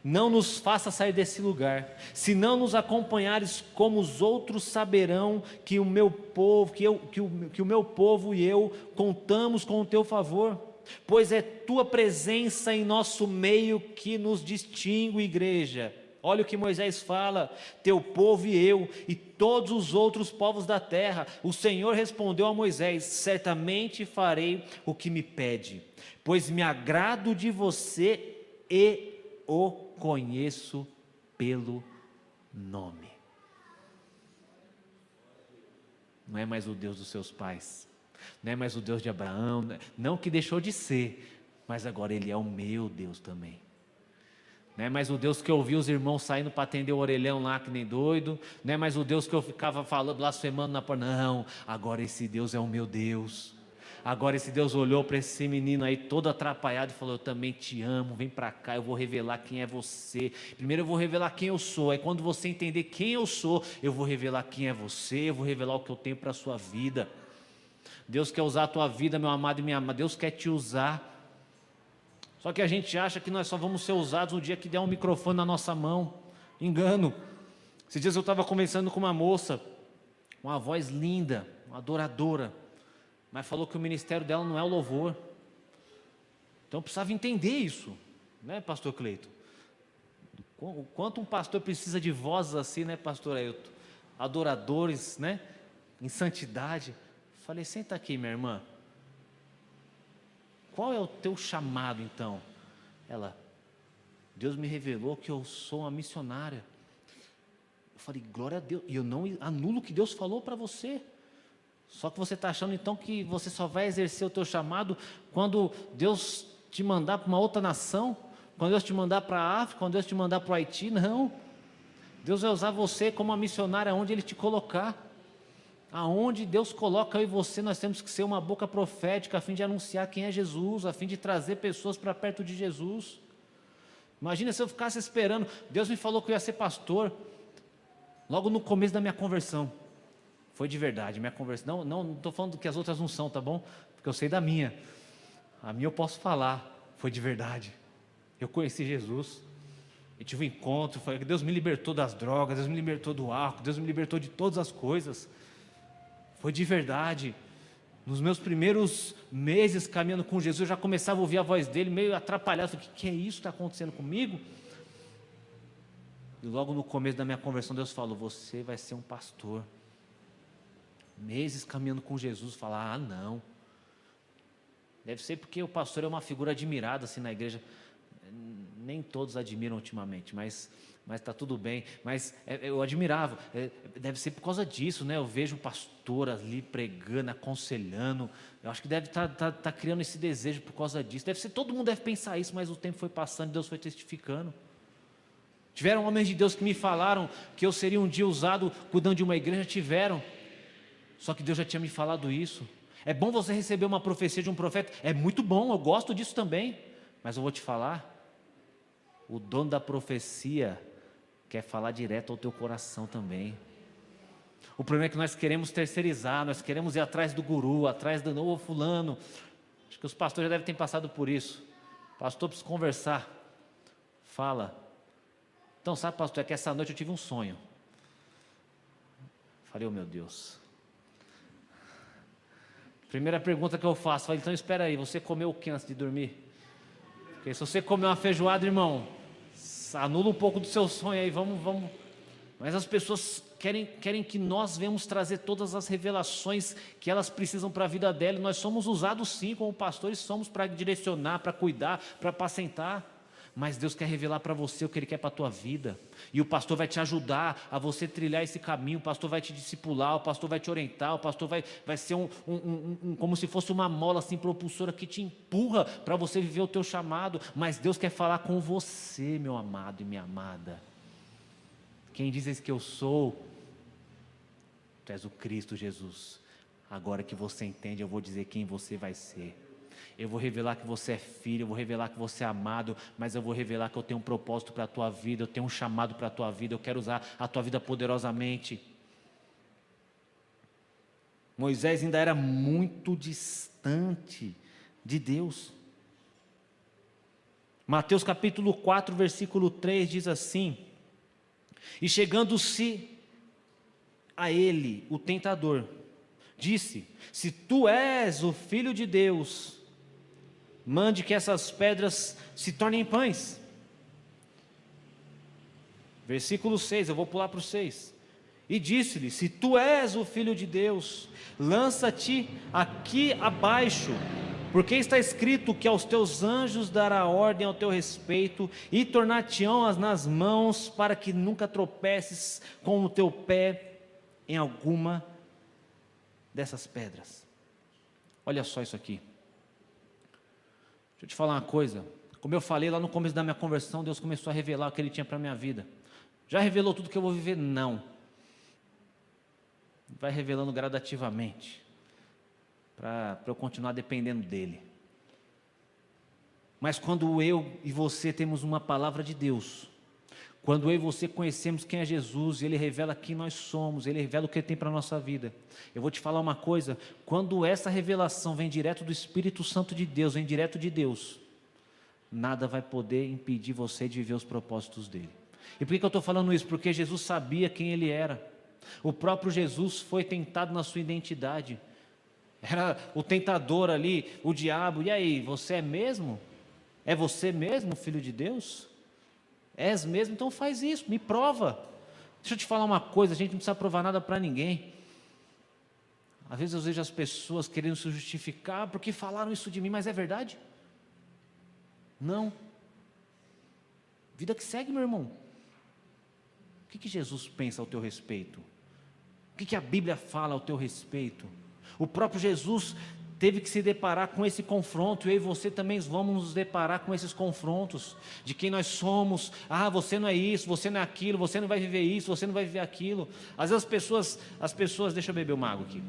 não nos faça sair desse lugar. Se não nos acompanhares, como os outros saberão que o meu povo, que o meu povo e eu contamos com o teu favor, pois é tua presença em nosso meio que nos distingue, igreja. Olha o que Moisés fala: teu povo e eu, e todos os outros povos da terra. O Senhor respondeu a Moisés: certamente farei o que me pede, pois me agrado de você e o conheço pelo nome. Não é mais o Deus dos seus pais, não é mais o Deus de Abraão, não que deixou de ser, mas agora Ele é o meu Deus também. Não é mais o Deus que eu vi os irmãos saindo para atender o orelhão lá que nem doido. Não é mais o Deus que eu ficava falando, blasfemando na porta. Não, agora esse Deus é o meu Deus. Agora esse Deus olhou para esse menino aí todo atrapalhado e falou: eu também te amo, vem para cá, eu vou revelar quem é você. Primeiro eu vou revelar quem eu sou, aí quando você entender quem eu sou, eu vou revelar quem é você, eu vou revelar o que eu tenho para a sua vida. Deus quer usar a tua vida, meu amado e minha amada, Deus quer te usar. Só que a gente acha que nós só vamos ser usados no dia que der um microfone na nossa mão. Engano. Esses dias eu estava conversando com uma moça, uma voz linda, uma adoradora, mas falou que o ministério dela não é o louvor. Então eu precisava entender isso, né, pastor Cleito? O quanto um pastor precisa de vozes assim, né, pastor Ailton? Adoradores, né, em santidade. Falei: senta aqui, minha irmã. Qual é o teu chamado então? Ela: Deus me revelou que eu sou uma missionária. Eu falei: glória a Deus. E eu não anulo o que Deus falou para você. Só que você está achando então que você só vai exercer o teu chamado quando Deus te mandar para uma outra nação, quando Deus te mandar para a África, quando Deus te mandar para o Haiti. Não. Deus vai usar você como uma missionária onde Ele te colocar. Aonde Deus coloca eu e você, nós temos que ser uma boca profética a fim de anunciar quem é Jesus, a fim de trazer pessoas para perto de Jesus. Imagina se eu ficasse esperando. Deus me falou que eu ia ser pastor logo no começo da minha conversão. Foi de verdade, minha conversão. Não estou falando que as outras não são, tá bom? Porque eu sei da minha. A minha eu posso falar. Foi de verdade. Eu conheci Jesus. Eu tive um encontro. Deus me libertou das drogas, Deus me libertou do álcool, Deus me libertou de todas as coisas. Foi de verdade. Nos meus primeiros meses caminhando com Jesus, eu já começava a ouvir a voz dele, meio atrapalhado. Eu falei: o que é isso que está acontecendo comigo? E logo no começo da minha conversão, Deus falou: você vai ser um pastor. Meses caminhando com Jesus, falar: ah, não. Deve ser porque o pastor é uma figura admirada assim na igreja. Nem todos admiram ultimamente, mas está tudo bem. Mas eu admirava. Deve ser por causa disso, né? Eu vejo o pastor ali pregando, aconselhando. Eu acho que deve estar criando esse desejo por causa disso. Deve ser, todo mundo deve pensar isso, mas o tempo foi passando e Deus foi testificando. Tiveram homens de Deus que me falaram que eu seria um dia usado cuidando de uma igreja, tiveram. Só que Deus já tinha me falado isso. É bom você receber uma profecia de um profeta, é muito bom, eu gosto disso também. Mas eu vou te falar, o dono da profecia quer falar direto ao teu coração também. O problema é que nós queremos terceirizar, nós queremos ir atrás do guru, atrás do novo fulano. Acho que os pastores já devem ter passado por isso. Pastor, preciso conversar. Fala. Então, sabe, pastor, é que essa noite eu tive um sonho. Falei, oh meu Deus. Primeira pergunta que eu faço, falei, então espera aí, você comeu o que antes de dormir? Porque se você comer uma feijoada, irmão, anula um pouco do seu sonho aí, vamos. Mas as pessoas querem que nós venhamos trazer todas as revelações que elas precisam para a vida dela. Nós somos usados sim como pastores, somos para direcionar, para cuidar, para apacentar. Mas Deus quer revelar para você o que Ele quer para a tua vida. E o pastor vai te ajudar a você trilhar esse caminho. O pastor vai te discipular, o pastor vai te orientar. O pastor vai ser como se fosse uma mola assim, propulsora que te empurra para você viver o teu chamado. Mas Deus quer falar com você, meu amado e minha amada. Quem diz que eu sou? Tu és o Cristo Jesus. Agora que você entende, eu vou dizer quem você vai ser. Eu vou revelar que você é filho, eu vou revelar que você é amado, mas eu vou revelar que eu tenho um propósito para a tua vida, eu tenho um chamado para a tua vida, eu quero usar a tua vida poderosamente. Moisés ainda era muito distante de Deus. Mateus capítulo 4, versículo 3 diz assim: e chegando-se a ele, o tentador, disse: se tu és o Filho de Deus, mande que essas pedras se tornem pães. Versículo 6, eu vou pular para o 6. E disse-lhe: se tu és o Filho de Deus, lança-te aqui abaixo, porque está escrito que aos teus anjos dará ordem ao teu respeito, e tornar-te-ão nas mãos, para que nunca tropeces com o teu pé em alguma dessas pedras. Olha só isso aqui. Deixa eu te falar uma coisa. Como eu falei lá no começo da minha conversão, Deus começou a revelar o que Ele tinha para a minha vida. Já revelou tudo que eu vou viver? Não. Vai revelando gradativamente, para eu continuar dependendo dEle. Mas quando eu e você temos uma palavra de Deus, quando eu e você conhecemos quem é Jesus, Ele revela quem nós somos, Ele revela o que Ele tem para a nossa vida. Eu vou te falar uma coisa, quando essa revelação vem direto do Espírito Santo de Deus, vem direto de Deus, nada vai poder impedir você de viver os propósitos dEle. E por que eu estou falando isso? Porque Jesus sabia quem Ele era. O próprio Jesus foi tentado na sua identidade. Era o tentador ali, o diabo. E aí, você é mesmo? É você mesmo, Filho de Deus? És mesmo? Então faz isso, me prova. Deixa eu te falar uma coisa, a gente não precisa provar nada para ninguém. Às vezes eu vejo as pessoas querendo se justificar porque falaram isso de mim, mas é verdade? Não. Vida que segue, meu irmão. O que Jesus pensa ao teu respeito? O que a Bíblia fala ao teu respeito? O próprio Jesus teve que se deparar com esse confronto, e eu e você também vamos nos deparar com esses confrontos, de quem nós somos. Você não é isso, você não é aquilo, você não vai viver isso, você não vai viver aquilo. Às vezes as pessoas, deixa eu beber uma água aqui.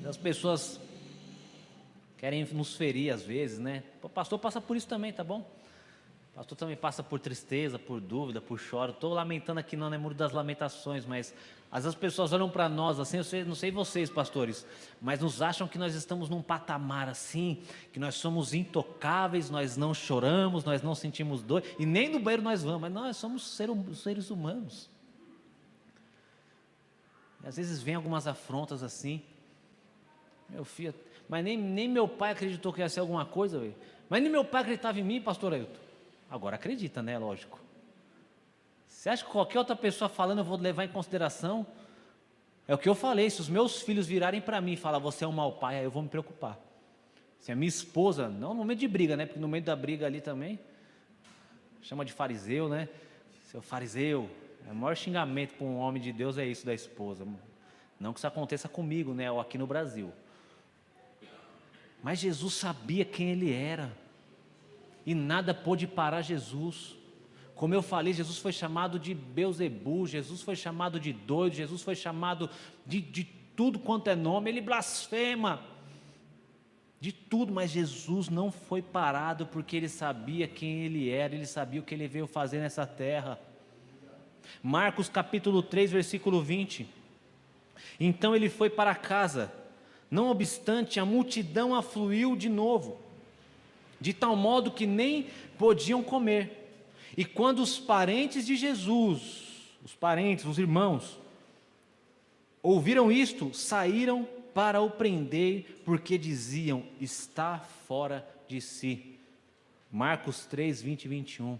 As pessoas querem nos ferir às vezes, né? O pastor passa por isso também, tá bom? O pastor também passa por tristeza, por dúvida, por choro. Estou lamentando aqui, não é Muro das Lamentações, mas às vezes as pessoas olham para nós assim, não sei vocês, pastores, mas nos acham que nós estamos num patamar assim, que nós somos intocáveis, nós não choramos, nós não sentimos dor, e nem no banheiro nós vamos, mas nós somos seres humanos. E às vezes vem algumas afrontas assim, meu filho, mas nem meu pai acreditou que ia ser alguma coisa, véio. Mas nem meu pai acreditava em mim, pastor Ailton. Agora acredita, né? Lógico. Você acha que qualquer outra pessoa falando eu vou levar em consideração? É o que eu falei, se os meus filhos virarem para mim e falar, você é um mau pai, aí eu vou me preocupar. Se a minha esposa, não no momento de briga, né? Porque no meio da briga ali também, chama de fariseu, né? Seu fariseu, o maior xingamento para um homem de Deus é isso da esposa. Não que isso aconteça comigo, né? Ou aqui no Brasil. Mas Jesus sabia quem Ele era. E nada pôde parar Jesus. Como eu falei, Jesus foi chamado de Beelzebu, Jesus foi chamado de doido, Jesus foi chamado de tudo quanto é nome, Ele blasfema. De tudo, mas Jesus não foi parado porque Ele sabia quem Ele era, Ele sabia o que Ele veio fazer nessa terra. Marcos capítulo 3, versículo 20. Então Ele foi para casa, não obstante a multidão afluiu de novo, de tal modo que nem podiam comer. E quando os parentes de Jesus, os irmãos, ouviram isto, saíram para o prender, porque diziam, está fora de si. Marcos 3, 20 e 21.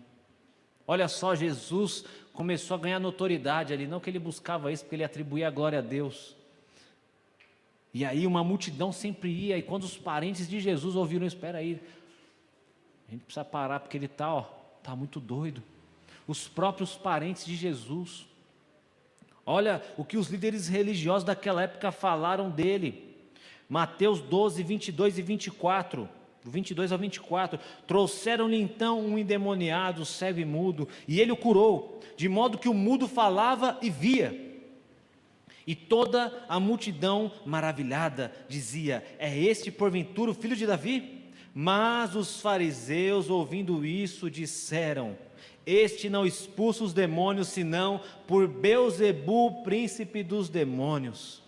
Olha só, Jesus começou a ganhar notoriedade ali, não que Ele buscava isso, porque Ele atribuía a glória a Deus. E aí uma multidão sempre ia, e quando os parentes de Jesus ouviram, espera aí, a gente precisa parar, porque ele está muito doido. Os próprios parentes de Jesus. Olha o que os líderes religiosos daquela época falaram dele. Mateus 12, 22 e 24. Do 22 ao 24. Trouxeram-lhe então um endemoniado, cego e mudo, e ele o curou, de modo que o mudo falava e via. E toda a multidão maravilhada dizia, é este porventura o filho de Davi? Mas os fariseus, ouvindo isso, disseram, este não expulsa os demônios, senão por Beelzebu, príncipe dos demônios.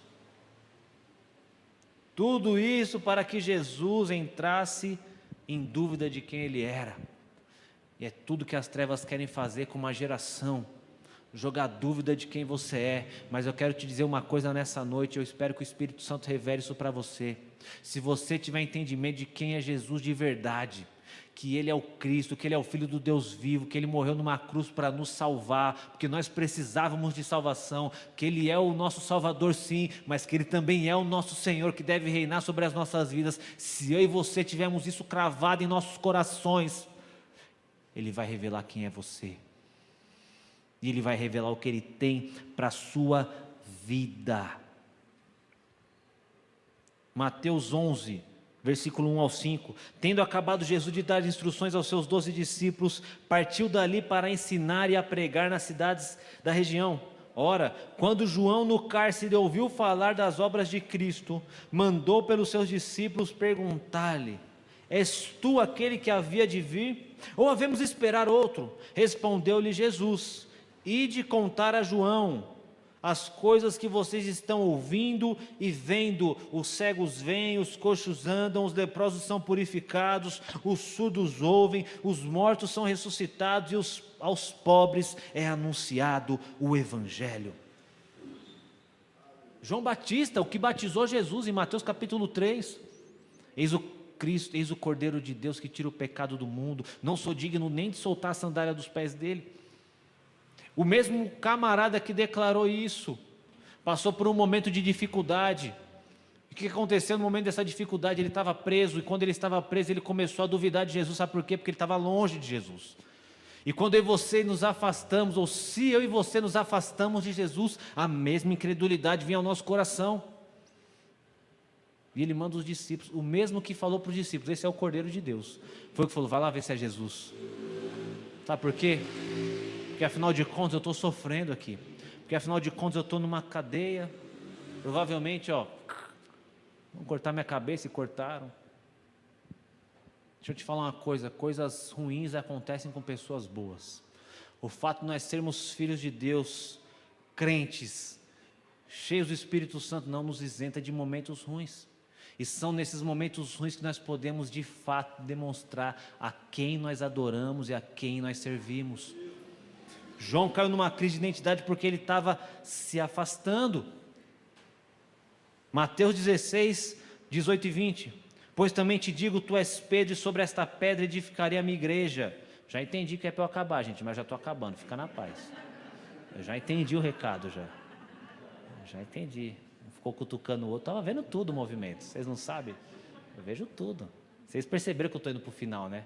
Tudo isso para que Jesus entrasse em dúvida de quem Ele era. E é tudo que as trevas querem fazer com uma geração, jogar dúvida de quem você é. Mas eu quero te dizer uma coisa nessa noite, eu espero que o Espírito Santo revele isso para você. Se você tiver entendimento de quem é Jesus de verdade, que Ele é o Cristo, que Ele é o Filho do Deus vivo, que Ele morreu numa cruz para nos salvar, porque nós precisávamos de salvação, que Ele é o nosso Salvador sim, mas que Ele também é o nosso Senhor, que deve reinar sobre as nossas vidas. Se eu e você tivermos isso cravado em nossos corações, Ele vai revelar quem é você, e Ele vai revelar o que Ele tem para a sua vida. Mateus 11, versículo 1 ao 5. Tendo acabado Jesus de dar instruções aos seus 12 discípulos, partiu dali para ensinar e a pregar nas cidades da região. Ora, quando João no cárcere ouviu falar das obras de Cristo, mandou pelos seus discípulos perguntar-lhe, és tu aquele que havia de vir? Ou havemos esperar outro? Respondeu-lhe Jesus, ide contar a João as coisas que vocês estão ouvindo e vendo, os cegos veem, os coxos andam, os leprosos são purificados, os surdos ouvem, os mortos são ressuscitados e aos pobres é anunciado o Evangelho. João Batista, o que batizou Jesus em Mateus capítulo 3, eis o Cristo, eis o Cordeiro de Deus que tira o pecado do mundo, não sou digno nem de soltar a sandália dos pés dele. O mesmo camarada que declarou isso, passou por um momento de dificuldade. O que aconteceu no momento dessa dificuldade? Ele estava preso, e quando ele estava preso, ele começou a duvidar de Jesus. Sabe por quê? Porque ele estava longe de Jesus. E quando eu e você nos afastamos, ou se eu e você nos afastamos de Jesus, a mesma incredulidade vem ao nosso coração. E ele manda os discípulos, o mesmo que falou para os discípulos, esse é o Cordeiro de Deus. Foi o que falou, vai lá ver se é Jesus. Sabe por quê? Porque afinal de contas eu estou sofrendo aqui, porque afinal de contas eu estou numa cadeia, provavelmente vão cortar minha cabeça e cortaram. Deixa eu te falar uma coisa, coisas ruins acontecem com pessoas boas. O fato de nós sermos filhos de Deus, crentes, cheios do Espírito Santo, não nos isenta de momentos ruins. E são nesses momentos ruins que nós podemos de fato demonstrar a quem nós adoramos e a quem nós servimos. João caiu numa crise de identidade porque ele estava se afastando. Mateus 16, 18 e 20. Pois também te digo, tu és Pedro, e sobre esta pedra edificarei a minha igreja. Já entendi que é para eu acabar, gente, mas já estou acabando, fica na paz. Eu já entendi o recado, já entendi. Ficou cutucando o outro, estava vendo tudo o movimento. Vocês não sabem? Eu vejo tudo. Vocês perceberam que eu estou indo para o final, né?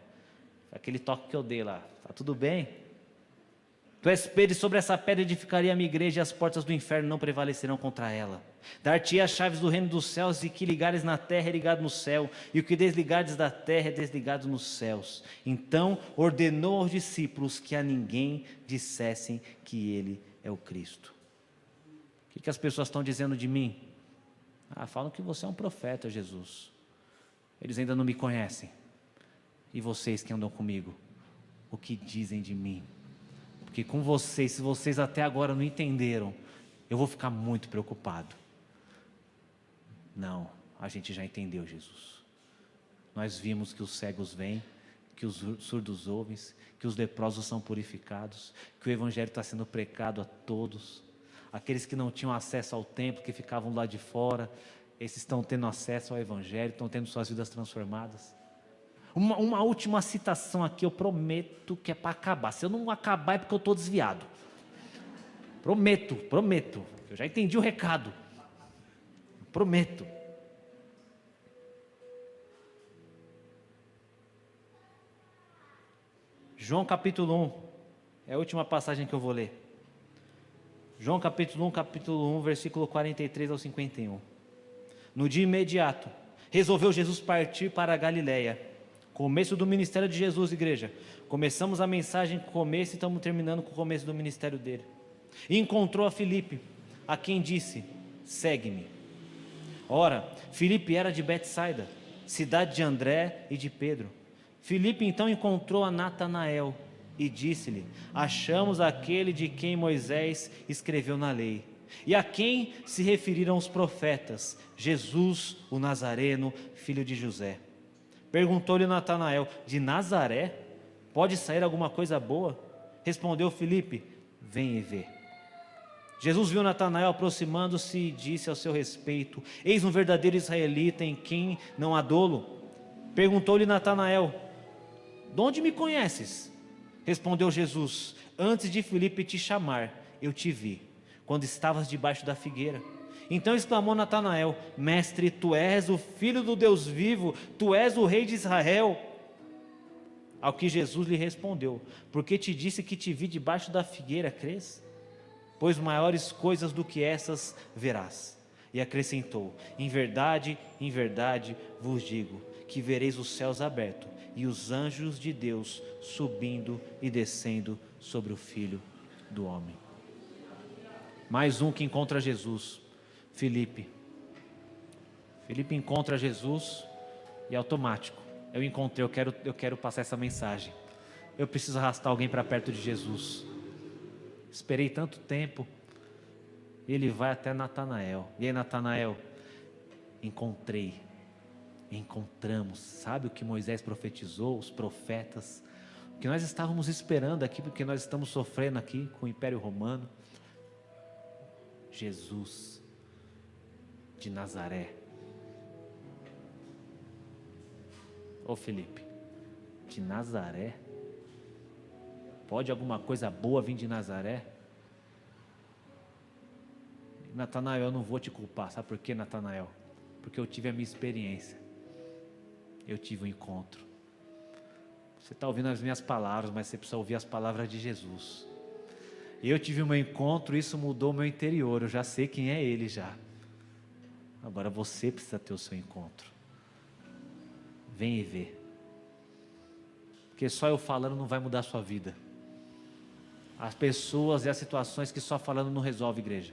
Aquele toque que eu dei lá. Tá tudo bem? Tu és Pedro, e sobre essa pedra edificaria a minha igreja, e as portas do inferno não prevalecerão contra ela. Dar-te as chaves do reino dos céus, e que ligares na terra é ligado no céu, e o que desligares da terra é desligado nos céus. Então ordenou aos discípulos que a ninguém dissessem que ele é o Cristo. O que as pessoas estão dizendo de mim? Falam que você é um profeta, Jesus. Eles ainda não me conhecem. E vocês que andam comigo, o que dizem de mim? Porque com vocês, se vocês até agora não entenderam, eu vou ficar muito preocupado. Não, a gente já entendeu, Jesus. Nós vimos que os cegos vêm, que os surdos ouvem, que os leprosos são purificados, que o Evangelho está sendo pregado a todos. Aqueles que não tinham acesso ao templo, que ficavam lá de fora, esses estão tendo acesso ao Evangelho, estão tendo suas vidas transformadas. Uma última citação aqui, eu prometo que é para acabar. Se eu não acabar é porque eu estou desviado. Prometo. Eu já entendi o recado. Prometo. João capítulo 1. É a última passagem que eu vou ler. João capítulo 1, versículo 43 ao 51. No dia imediato, resolveu Jesus partir para a Galileia. Começo do ministério de Jesus, igreja. Começamos a mensagem com o começo e estamos terminando com o começo do ministério dele. E encontrou a Filipe, a quem disse: segue-me. Ora, Filipe era de Betsaida, cidade de André e de Pedro. Filipe então encontrou a Natanael e disse-lhe: achamos aquele de quem Moisés escreveu na lei, e a quem se referiram os profetas, Jesus, o Nazareno, filho de José. Perguntou-lhe Natanael: de Nazaré pode sair alguma coisa boa? Respondeu Filipe: vem e vê. Jesus viu Natanael aproximando-se e disse ao seu respeito: eis um verdadeiro israelita em quem não há dolo. Perguntou-lhe Natanael: de onde me conheces? Respondeu Jesus: antes de Filipe te chamar, eu te vi, quando estavas debaixo da figueira. Então exclamou Natanael: mestre, tu és o filho do Deus vivo, tu és o rei de Israel. Ao que Jesus lhe respondeu: porque te disse que te vi debaixo da figueira, crês? Pois maiores coisas do que essas verás. E acrescentou: em verdade vos digo, que vereis os céus abertos, e os anjos de Deus subindo e descendo sobre o Filho do Homem. Mais um que encontra Jesus. Filipe encontra Jesus e automático. Eu quero passar essa mensagem. Eu preciso arrastar alguém para perto de Jesus. Esperei tanto tempo. Ele vai até Natanael. E aí, Natanael, encontramos. Sabe o que Moisés profetizou, os profetas? O que nós estávamos esperando aqui, porque nós estamos sofrendo aqui com o Império Romano. Jesus de Nazaré. Ô Filipe, de Nazaré? Pode alguma coisa boa vir de Nazaré? Natanael, eu não vou te culpar. Sabe por quê, Natanael? Porque eu tive a minha experiência. Eu tive um encontro. Você está ouvindo as minhas palavras, mas você precisa ouvir as palavras de Jesus. Eu tive um encontro, isso mudou o meu interior. Eu já sei quem é Ele já. Agora você precisa ter o seu encontro. Vem e vê. Porque só eu falando não vai mudar a sua vida. As pessoas e as situações que só falando não resolve, igreja.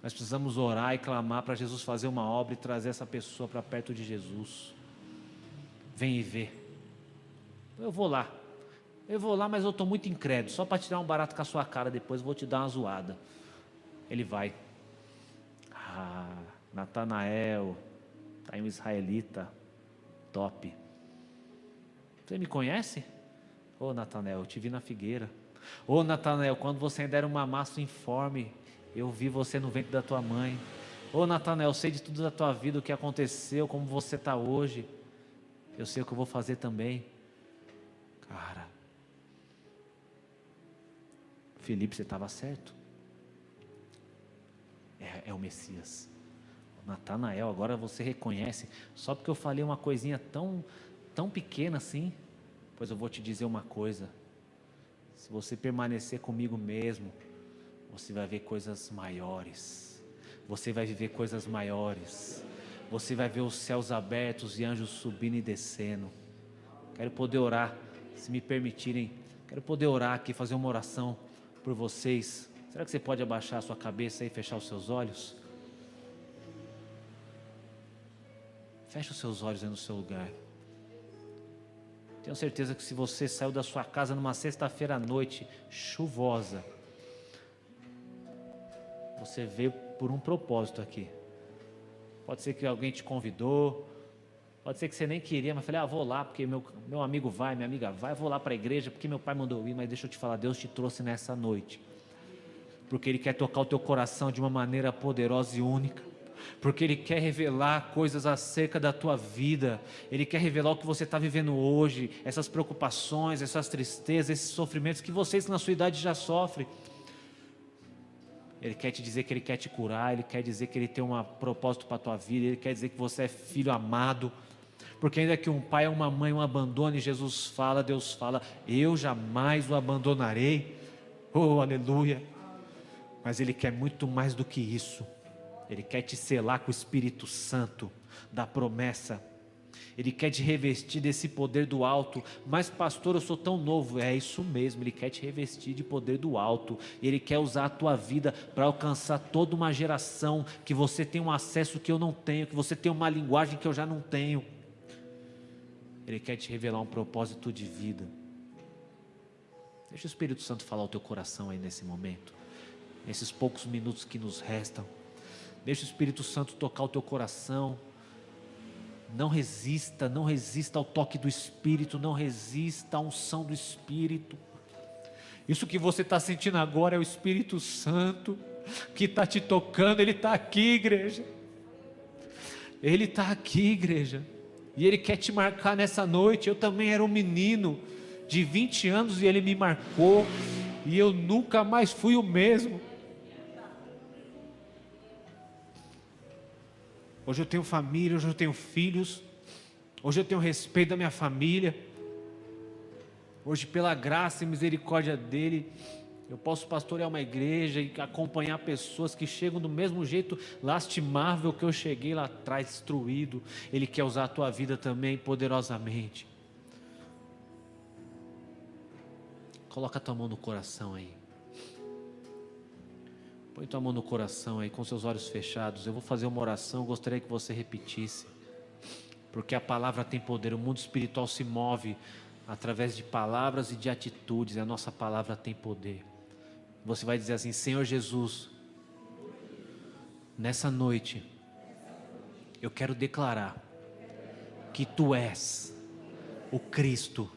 Nós precisamos orar e clamar para Jesus fazer uma obra e trazer essa pessoa para perto de Jesus. Vem e vê. Eu vou lá, mas eu estou muito incrédulo. Só para tirar um barato com a sua cara, depois eu vou te dar uma zoada. Ele vai. Natanael, está aí um israelita, top. Você me conhece? Ô Natanael, eu te vi na figueira. Ô Natanael, quando você ainda era uma massa informe, eu vi você no ventre da tua mãe. Ô Natanael, eu sei de tudo da tua vida, o que aconteceu, como você está hoje. Eu sei o que eu vou fazer também. Cara, Filipe, você estava certo. é o Messias. Natanael, agora você reconhece, só porque eu falei uma coisinha tão pequena assim, pois eu vou te dizer uma coisa, se você permanecer comigo mesmo, você vai ver coisas maiores, você vai viver coisas maiores, você vai ver os céus abertos e anjos subindo e descendo. Quero poder orar, se me permitirem, quero poder orar aqui, fazer uma oração por vocês. Será que você pode abaixar a sua cabeça e fechar os seus olhos? Feche os seus olhos aí no seu lugar. Tenho certeza que se você saiu da sua casa numa sexta-feira à noite, chuvosa, você veio por um propósito aqui. Pode ser que alguém te convidou, pode ser que você nem queria, mas falei, vou lá porque meu amigo vai, minha amiga vai, vou lá para a igreja porque meu pai mandou ir, mas deixa eu te falar, Deus te trouxe nessa noite, porque Ele quer tocar o teu coração de uma maneira poderosa e única, porque Ele quer revelar coisas acerca da tua vida, Ele quer revelar o que você está vivendo hoje, essas preocupações, essas tristezas, esses sofrimentos que vocês na sua idade já sofrem. Ele quer te dizer que Ele quer te curar, Ele quer dizer que Ele tem um propósito para a tua vida, Ele quer dizer que você é filho amado, porque ainda que um pai ou uma mãe o abandone, Jesus fala, Deus fala, eu jamais o abandonarei, oh aleluia, mas Ele quer muito mais do que isso. Ele quer te selar com o Espírito Santo da promessa. Ele quer te revestir desse poder do alto. Mas pastor, eu sou tão novo. É isso mesmo, Ele quer te revestir de poder do alto. Ele quer usar a tua vida para alcançar toda uma geração, que você tem um acesso que eu não tenho, que você tem uma linguagem que eu já não tenho. Ele quer te revelar um propósito de vida. Deixa o Espírito Santo falar ao teu coração aí nesse momento, nesses poucos minutos que nos restam. Deixa o Espírito Santo tocar o teu coração. Não resista ao toque do Espírito, não resista à unção do Espírito. Isso que você está sentindo agora é o Espírito Santo que está te tocando. Ele está aqui, igreja. Ele está aqui, igreja. E Ele quer te marcar nessa noite. Eu também era um menino de 20 anos e Ele me marcou, e eu nunca mais fui o mesmo. Hoje eu tenho família, hoje eu tenho filhos, hoje eu tenho respeito da minha família, hoje pela graça e misericórdia dEle, eu posso pastorear uma igreja e acompanhar pessoas que chegam do mesmo jeito lastimável que eu cheguei lá atrás, destruído. Ele quer usar a tua vida também poderosamente. Coloca a tua mão no coração aí. Põe tua mão no coração aí, com seus olhos fechados. Eu vou fazer uma oração, eu gostaria que você repetisse, porque a palavra tem poder. O mundo espiritual se move através de palavras e de atitudes, e a nossa palavra tem poder. Você vai dizer assim: Senhor Jesus, nessa noite eu quero declarar que Tu és o Cristo,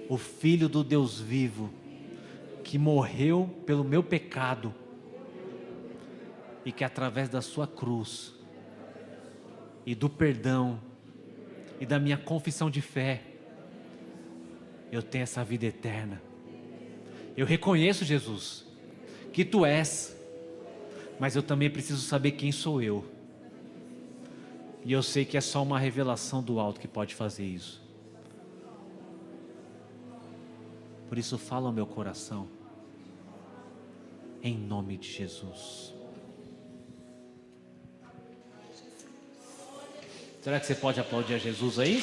o Filho do Deus vivo, que morreu pelo meu pecado, e que através da sua cruz e do perdão e da minha confissão de fé, eu tenho essa vida eterna. Eu reconheço, Jesus, que Tu és, mas eu também preciso saber quem sou eu, e eu sei que é só uma revelação do alto que pode fazer isso. Por isso fala ao meu coração, em nome de Jesus. Será que você pode aplaudir a Jesus aí?